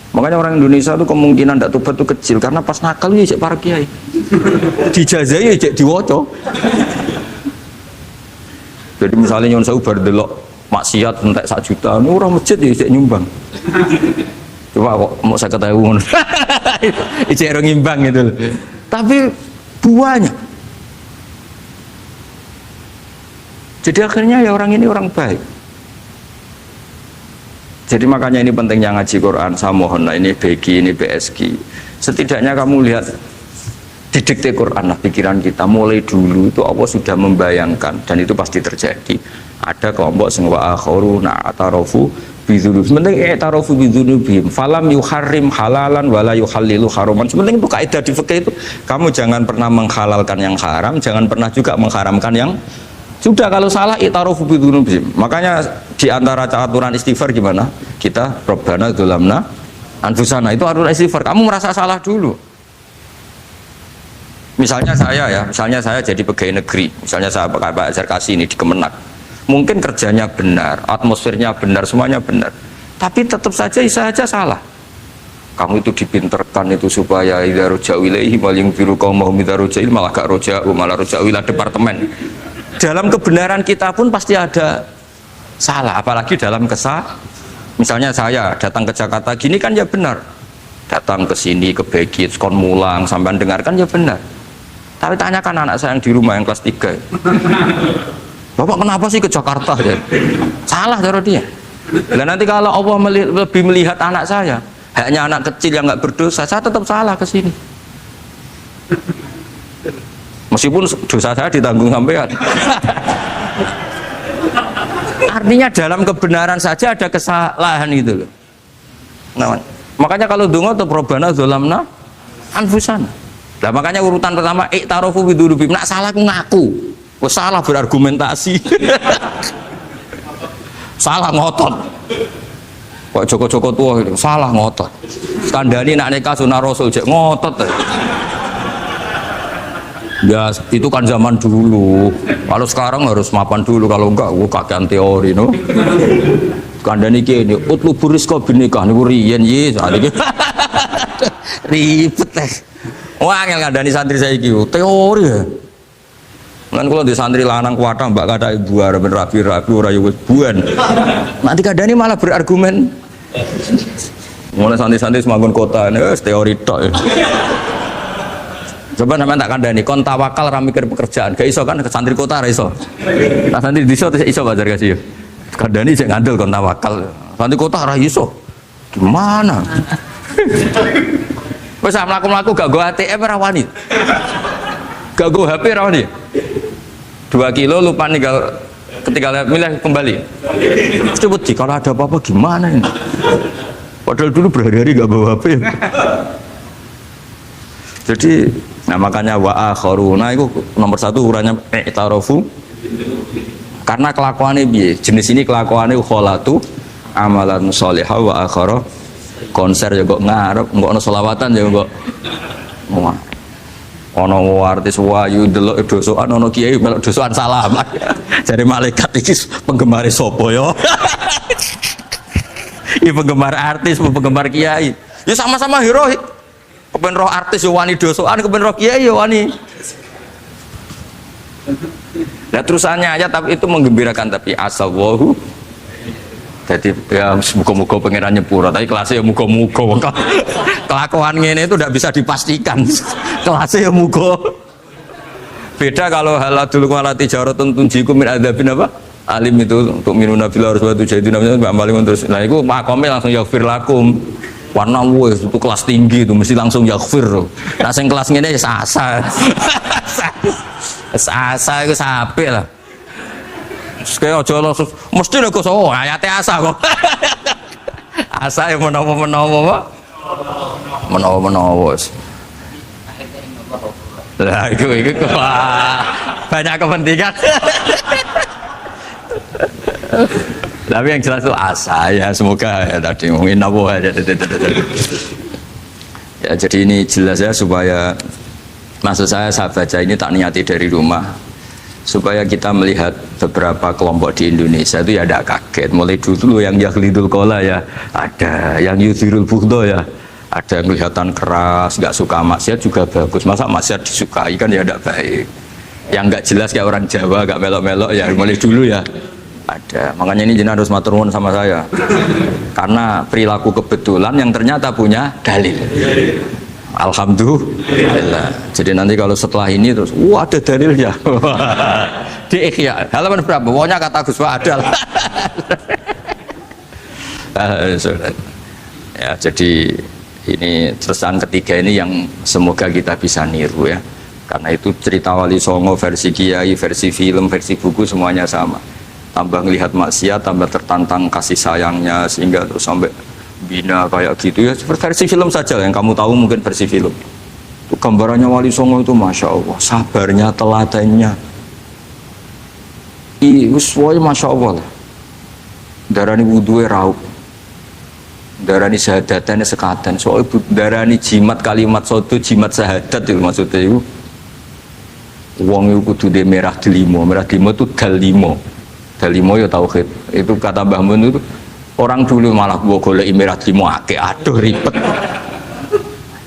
Makanya orang Indonesia itu kemungkinan tidak tobat itu kecil, karena pas nakal ya cek para kiai, dijazai ya cek diwoco. Jadi misalnya nyon sewu bar delok maksiat entek 1 juta, ini orang masjid ya cek nyumbang. Coba kok mau saya ketahui, cek orang ngimbang gitu. Tapi buahnya. Jadi akhirnya ya orang ini orang baik. Jadi makanya ini pentingnya ngaji Quran. Saya mohon lah, ini BG, ini BSG. Setidaknya kamu lihat di dikte Quran lah pikiran kita. Mulai dulu itu Allah sudah membayangkan, dan itu pasti terjadi. Ada kelompok sing wa akharu na'tarafu bidzunub. Sementing i'tarafu bidzunubihim falam yuharrim halalan wala yuhallilu haraman. Sementing itu kaidah di fikih itu. Kamu jangan pernah menghalalkan yang haram, jangan pernah juga mengharamkan yang sudah. Kalau salah i'tarafu bidzunubihim. Makanya di antara aturan istighfar gimana? Kita Rabbana dzulamna anfusana, itu aturan istighfar. Kamu merasa salah dulu. Misalnya saya jadi pegawai negeri, misalnya saya Pak Zarkasi ini di Kemenak. Mungkin kerjanya benar, atmosfernya benar, semuanya benar. Tapi tetap saja salah. Kamu itu dipinterkan itu supaya idza ruja'u ilaihi maling biru qaumahum idza ruja'il malah gak roja'u, malah roja'u ila departemen. Dalam kebenaran kita pun pasti ada salah, apalagi dalam misalnya saya datang ke Jakarta gini kan ya benar, datang ke sini ke Begit kon mulang sampai dengarkan ya benar. Tapi tanyakan anak saya yang di rumah yang kelas 3 Bapak kenapa sih ke Jakarta? Salah cara dia. Dan nanti kalau Allah lebih melihat anak saya, hanya anak kecil yang nggak berdosa, saya tetap salah ke sini. Meskipun dosa saya ditanggung sampean. Artinya dalam kebenaran saja ada kesalahan itu loh. Nah, makanya kalau donga atau Rabbana dzalamna anfusana. Nah, makanya urutan pertama i'tarofu bidzunubihim. Nak salah aku ngaku. Wes salah berargumentasi. Salah ngotot. Kok Joko-Joko tua itu salah ngotot. Kandhani nak nikah sunah Rasul jek ngotot. Ya itu kan zaman dulu. Kalau sekarang harus mapan dulu, kalau enggak kakean teori no. Kandhani kene utlubu rizqa binikah niku riyen ye saat iki. Ribet teh. Wah angel kandhani santri saiki teori ya. Lan kula di santri lanang kuwatah mbak kata ibu arep rapi-rapi ora yo buan. Nanti kandhani malah berargumen. Mulai santri-santri semanggon kota ini teori tok. Coba namanya tak kandani, kon tawakal ra mikir pekerjaan, gak iso kan ke santri kota ra iso. Nah santri diso iso bazar kasih. Kandani sing ngandel kon tawakal. Santri kota ra iso. Gimana? Wis mlaku-mlaku gak go ATM ra wani. Gak go HP ra wani. 2 kilo lupa ninggal ketika milih kembali. Coba kalau ada apa-apa gimana ini? Padahal dulu berhari-hari gak bawa HP. Jadi, nah makanya wa akharuna itu nomor 1 ukurannya i'tarofu. Karena kelakuannya piye? Jenis ini kelakuannya kholatu amalan sholihah wa akhara konser ya kok ngarep, engko ana selawatan ya kok. Ana artis wayu delok dosokan, ana kiai melok dosokan salaman. Jare malaikat iki penggemar sapa ya? Iki penggemar artis, penggemar kiai. Ya sama-sama hero. Kepen roh artis yo wani dosokan, kepen roh kiai yo wani. Nah terusannya aja tapi itu menggembirakan tapi asallahu. Jadi ya muga-muga pangeran nyepuro, tapi kelasnya ya muga-muga. Kelakuan ngene itu tidak bisa dipastikan. Kelasnya ya muga. Beda kalau haladul walati jaratun tunjikum min adzabin apa? Alim itu untuk minuna fil harus batu jadi namanya Mbak Maling terus. Nah itu makomnya langsung yaghfir lakum. Warna wes itu kelas tinggi itu mesti langsung yaghfir. Nah sing kelas ngene ya asa. Asa itu sampai lah. Kayak aja langsung mesti nek kok ayate asa kok. Asa yang menawa-menawa. Menawa-menawa. Lah itu banyak kepentingan. Tapi yang jelas itu asa ya semoga ya tadi mungkin nawa ya. Ya jadi ini jelas ya supaya maksud saya baca ini tak niati dari rumah supaya kita melihat beberapa kelompok di Indonesia itu ya tidak kaget. Mulai dulu yang yakhlidul qola ya ada, yang yuzirul bughdo ya ada, yang kelihatan keras nggak suka maksiat juga bagus. Masa maksiat disukai kan ya tidak baik. Yang nggak jelas kayak orang Jawa nggak melok-melok ya mulai dulu ya ada. Makanya ini jenengan harus matur nuwun sama saya karena perilaku kebetulan yang ternyata punya dalil. Alhamdulillah. Jadi nanti kalau setelah ini terus wah ada dalilnya. Di Ikhya halaman berapa? Pokoknya kata Gus Pak ada. Ya jadi ini terusan ketiga ini yang semoga kita bisa niru ya. Karena itu cerita Wali Songo versi kiai, versi film, versi buku semuanya sama. Tambah melihat maksiat, tambah tertantang kasih sayangnya sehingga terus sampai bina kayak gitu ya. Versi film saja yang kamu tahu mungkin versi film. Itu gambarannya Wali Songo itu masya Allah, sabarnya, teladannya. Semuanya masya Allah. Darani wudhunya raup, darani syahadatnya sekatan. Soalnya darani jimat kalimat soto, jimat syahadat itu maksudnya itu. Uang itu kudu de merah delimo itu dalimo. Dalimo ya tauhid. Itu kata Mbah Mun itu orang dulu malah gua golek merah delimo akeh, aduh ribet.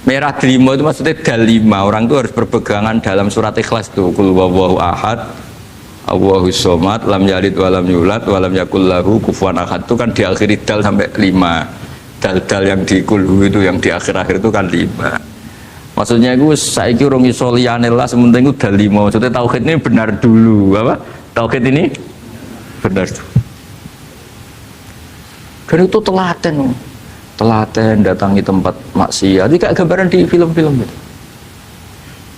Merah delimo itu maksudnya dalima. Orang itu harus berpegangan dalam surat Ikhlas tuh. Qul huwallahu ahad, Allahus somad, lam yalid walam yulad, walam yakul lahu kufuwan ahad. Itu kan diakhiri dal sampai 5. Dal-dal yang di kulhu itu yang di akhir-akhir itu kan 5. Maksudnya itu saiki urung iso liyane lah sementing itu dalima. Maksudnya tauhid ini benar dulu apa? Tauhid ini benar. Dan itu telaten datangi tempat maksiat. Ini kayak gambaran di film-film itu.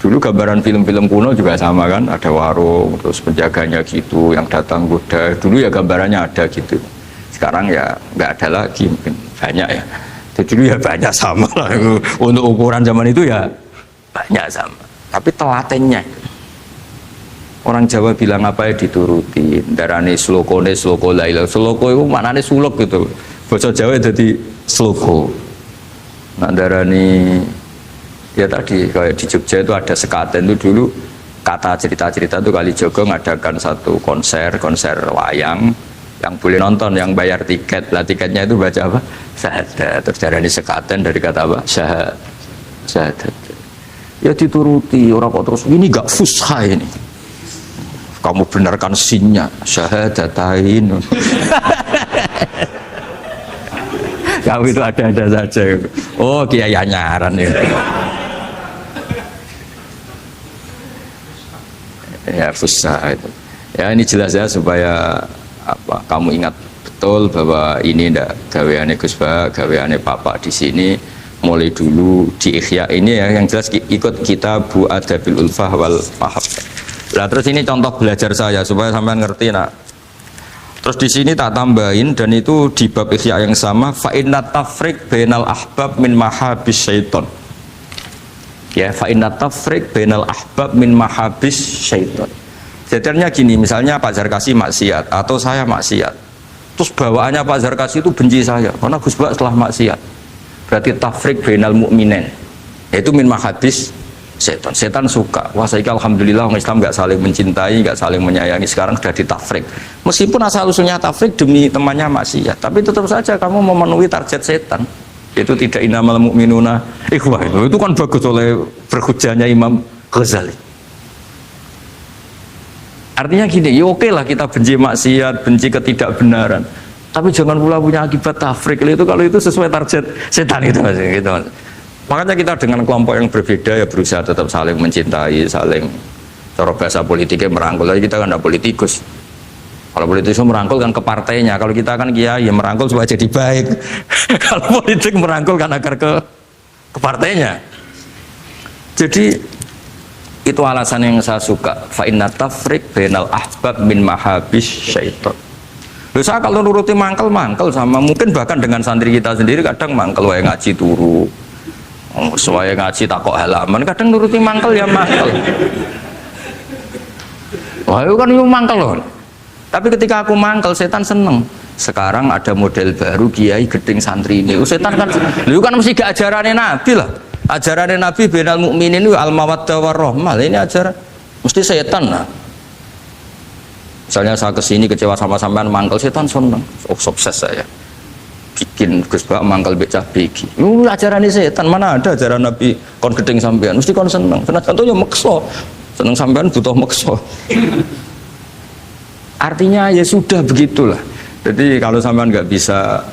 Dulu gambaran film-film kuno juga sama kan, ada warung, terus penjaganya gitu, yang datang goda. Dulu ya gambarannya ada gitu. Sekarang ya nggak ada lagi, mungkin banyak ya. Jadi dulu ya banyak sama lah. Untuk ukuran zaman itu ya banyak sama. Tapi telatennya, orang Jawa bilang apa ya dituruti. Darane sloko laila. Sloko itu maknanya suluk gitu. Bahasa Jawa jadi sloko. Nah darani ya tadi kayak di Jogja itu ada sekaten itu dulu kata cerita-cerita itu Kalijogo ngadakan satu konser wayang yang boleh nonton, yang bayar tiket. Lah tiketnya itu baca apa? Syahadat. Terus darani sekaten dari kata apa? Syahadat. Ya dituruti orang kok terus ini gak fusha ini. Kamu benarkan sinnya syahadatain. Kamu itu ada saja. Oh kiai nyaran ya. Ya fusha itu. Ya ini jelas ya supaya apa kamu ingat betul bahwa ini ndak gaweane Gus Ba, gaweane Bapak di sini mulai dulu di Ikhya ini ya yang jelas ikut Kitabu Adabil Ulfah wal Mahabbah. Nah terus ini contoh belajar saya supaya sampean ngerti nak. Terus di sini tak tambahin dan itu di bab Ikhya yang sama fa inna tafriq bainal ahbab min mahabis syaiton. Ya fa inna tafriq bainal ahbab min mahabis syaiton. Jadinya gini, misalnya Pak Zarkasi maksiat atau saya maksiat. Terus bawaannya Pak Zarkasi itu benci saya karena Gus Bak setelah maksiat. Berarti tafriq bainal mu'minin. Yaitu min mahabis setan. Setan suka. Wah, saya alhamdulillah orang Islam nggak saling mencintai, nggak saling menyayangi. Sekarang sudah ditafrik. Meskipun asal usulnya tafrik demi temannya maksiat, tapi tetap saja kamu memenuhi target setan. Itu tidak innamal mu'minuna ikhwah. Itu kan bagus oleh berhujahnya Imam Ghazali. Artinya gini, ya oke lah kita benci maksiat, benci ketidakbenaran. Tapi jangan pula punya akibat tafrik. Itu kalau itu sesuai target setan itu Mas, gitu Mas. Makanya kita dengan kelompok yang berbeda ya berusaha tetap saling mencintai, saling cara bahasa politiknya merangkul. Tapi kita kan tidak politikus. Kalau politikus merangkul kan ke partainya. Kalau kita kan kiai ya merangkul supaya jadi baik. Kalau politik merangkul kan agar ke partainya. Jadi itu alasan yang saya suka. Fa inna tafriq bainal ahbab min mahabis syaiton. Saya kalau nuruti mangkel sama mungkin bahkan dengan santri kita sendiri kadang mangkel wae ngaji turu. Soalnya ngaji takok halaman kadang nuruti mangkel ya mangkel. Wah itu kan itu mangkel loh. Tapi ketika aku mangkel setan seneng. Sekarang ada model baru kiai gedeng santri ini. Setan kan, itu kan mesti gak ajarannya Nabi lah. Ajarannya Nabi bainal mukminin itu al mawaddah warahmah. Ini ajaran mesti setan lah. Misalnya saya kesini kecewa sama sampean mangkel setan seneng. Oh sukses saya. Bikin Gus Bak mangkel becah begi. Lu ajaran setan, mana ada ajaran Nabi kon gedeng sampean, mesti kon seneng. Karena contohnya makso. Seneng sampean butuh makso. Artinya ya sudah begitulah. Jadi kalau sampean nggak bisa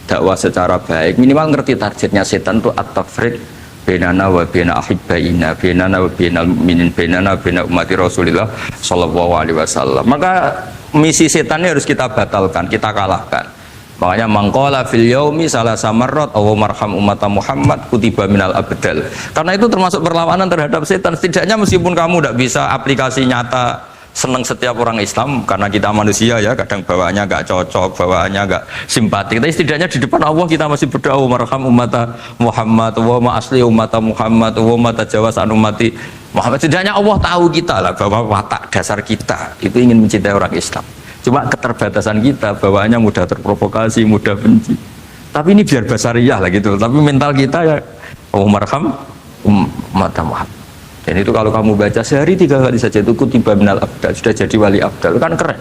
dakwah secara baik, minimal ngerti targetnya setan itu at-tafriq bainana wa baina ahibbaina, bainana wa bainal mu'minin, bainana wa baina ummati Rasulillah sallallahu alaihi wasallam. Maka misi setan ini harus kita batalkan, kita kalahkan. Makanya mangkola fil yaumi salasa marrat aw marham ummata Muhammad kutiba minal abdal. Karena itu termasuk perlawanan terhadap setan. Setidaknya meskipun kamu tidak bisa aplikasi nyata senang setiap orang Islam karena kita manusia ya, kadang bawaannya nggak cocok, bawaannya nggak simpati. Tapi setidaknya di depan Allah kita masih berdoa marham ummata Muhammad wa ma asli ummata Muhammad wa ma tajawaz an ummati Muhammad. Setidaknya Allah tahu kita lah bahwa watak dasar kita itu ingin mencintai orang Islam. Cuma keterbatasan kita bawaannya mudah terprovokasi, mudah benci. Tapi ini biar basariyah lah gitu. Tapi mental kita ya marham ummata Muhammad. Dan itu kalau kamu baca sehari 3 kali saja itu kutiba minal abdal, sudah jadi wali abdal, kan keren.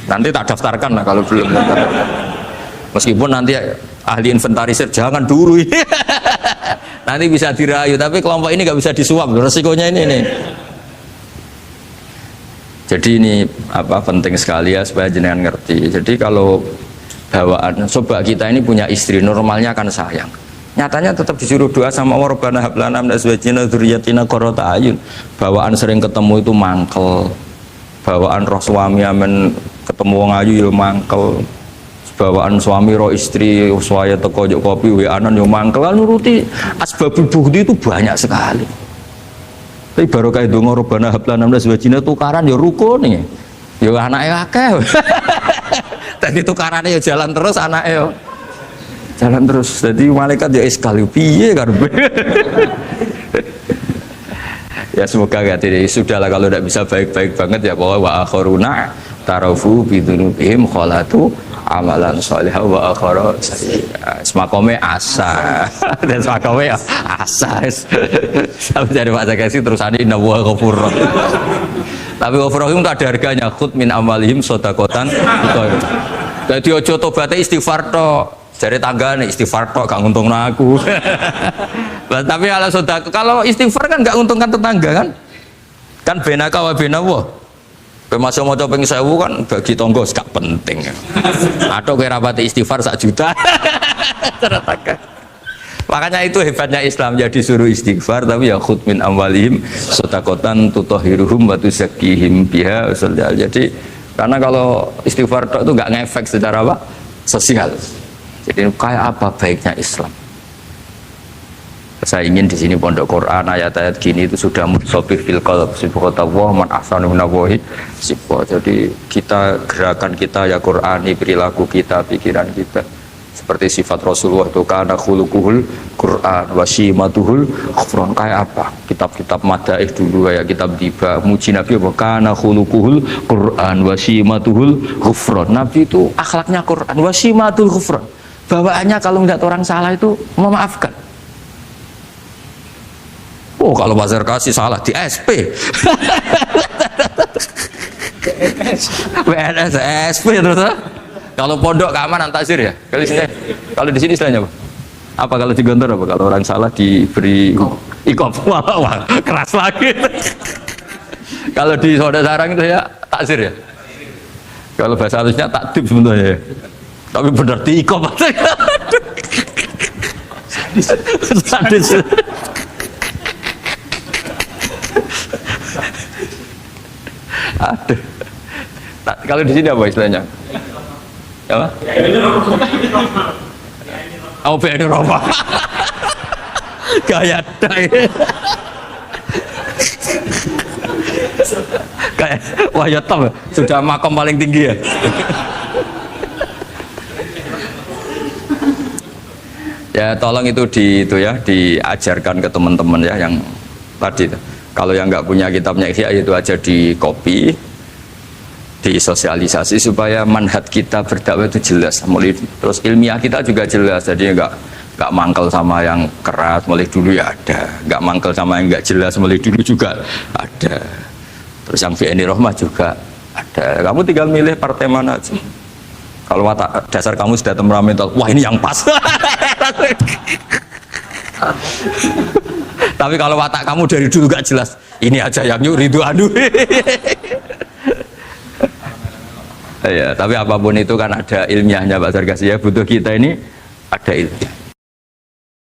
Nanti tak daftarkan lah kalau belum. Meskipun nanti ahli inventarisir jangan dulu ini. Nanti bisa dirayu, tapi kelompok ini nggak bisa disuap, resikonya ini nih. Jadi ini apa penting sekali ya supaya jenengan ngerti. Jadi kalau bawaan coba kita ini punya istri normalnya kan sayang. Nyatanya tetap disuruh doa sama Allah Rabbana hab lana min azwajina dzurriyyatina qurrata ayun. Bawaan sering ketemu itu mangkel. bawaan roh suami amen ketemu wong ayu yo mangkel, bawaan suami roh istri uswaya teko juk kopi wa-anan yo mangkel, kan nuruti asbabul bukti itu banyak sekali. Tapi baru kayak donga robana hablana min azwajina tukaran ya rukun nih. Ya anake akeh. Tadi tukarannya ya jalan terus anake yo. Jalan terus. Jadi malaikat ya iskal piye karepe. Ya semoga gak jadi sudahlah kalau tidak bisa baik-baik banget ya bahwa wa akharuna tarafu bidunubihim kholatu amalan sholihah wa akhara semakome asa dan semakome asa sampai dari Pak Zakasi terusannya inna wa ghafurur tapi ghafurur itu ada harganya khud min amalihim sodakotan jadi ojo tobatnya istighfar toh dari tangga nih istighfar tok gak nguntungna aku. Tapi kalau sudah kalau istighfar kan gak nguntungkan tetangga kan? Kan benaka wa benawa. Pemasuk maca ping 1000 kan bagi tonggo gak penting. Atau kowe rapati istighfar 1 juta. Makanya itu hebatnya Islam, ya disuruh istighfar tapi ya khud min amwalihim sedekatan tutahhiruhum wa tuzakkihim biha. Jadi karena kalau istighfar tok itu gak ngefek secara apa? Sosial. Jadi kayak apa baiknya Islam? Saya ingin di sini pondok Quran ayat-ayat gini itu sudah mutsabih fil qalb subhanallah man ahsanu minallahi sifat. Jadi kita gerakan kita ya Qurani, perilaku kita, pikiran kita seperti sifat Rasulullah itu kana khuluquhul Quran wa shimatuhul ghufran. Kayak apa? Kitab-kitab madaih dulu kayak kitab tiba muji Nabi apa kana khuluquhul Quran wa shimatuhul ghufran. Nabi itu akhlaknya Quran wa shimatul ghufran. Bawaannya kalau melihat orang salah itu memaafkan. Oh kalau Bazar kasih salah di SP. PNS SP terus. Kalau pondok keamanan takzir ya. Kalau di sini istilahnya apa? Apa kalau di Gontor apa? Kalau orang salah diberi ikop. Wah, keras lagi. Kalau di Saudara Sarang itu ya takzir ya. Kalau bahasa halusnya takdib sebenarnya ya. Tapi benar diikop. Sadis. Aduh. Kalau di sini apa istilahnya? Apa? Oh, BNI Roma. Gaya dai. Kayak wah ya top, sudah makom paling tinggi ya. Ya tolong itu diajarkan ke teman-teman ya yang tadi itu. Kalau yang nggak punya kitabnya Ihya itu aja di copy, disosialisasi supaya manhaj kita berdakwah itu jelas. Mulai terus ilmiah kita juga jelas, jadi nggak mangkel sama yang keras mulai dulu ya ada, nggak mangkel sama yang nggak jelas mulai dulu juga ada. Terus yang BNI Rahmah juga ada. Kamu tinggal milih partai mana aja. Kalau watak dasar kamu sudah temperamental, wah ini yang pas. Tapi kalau watak kamu dari dulu gak jelas, ini aja yang yuridu anu. Ya, tapi apapun itu kan ada ilmiahnya Pak Zargasi ya, butuh kita ini ada ilmiah.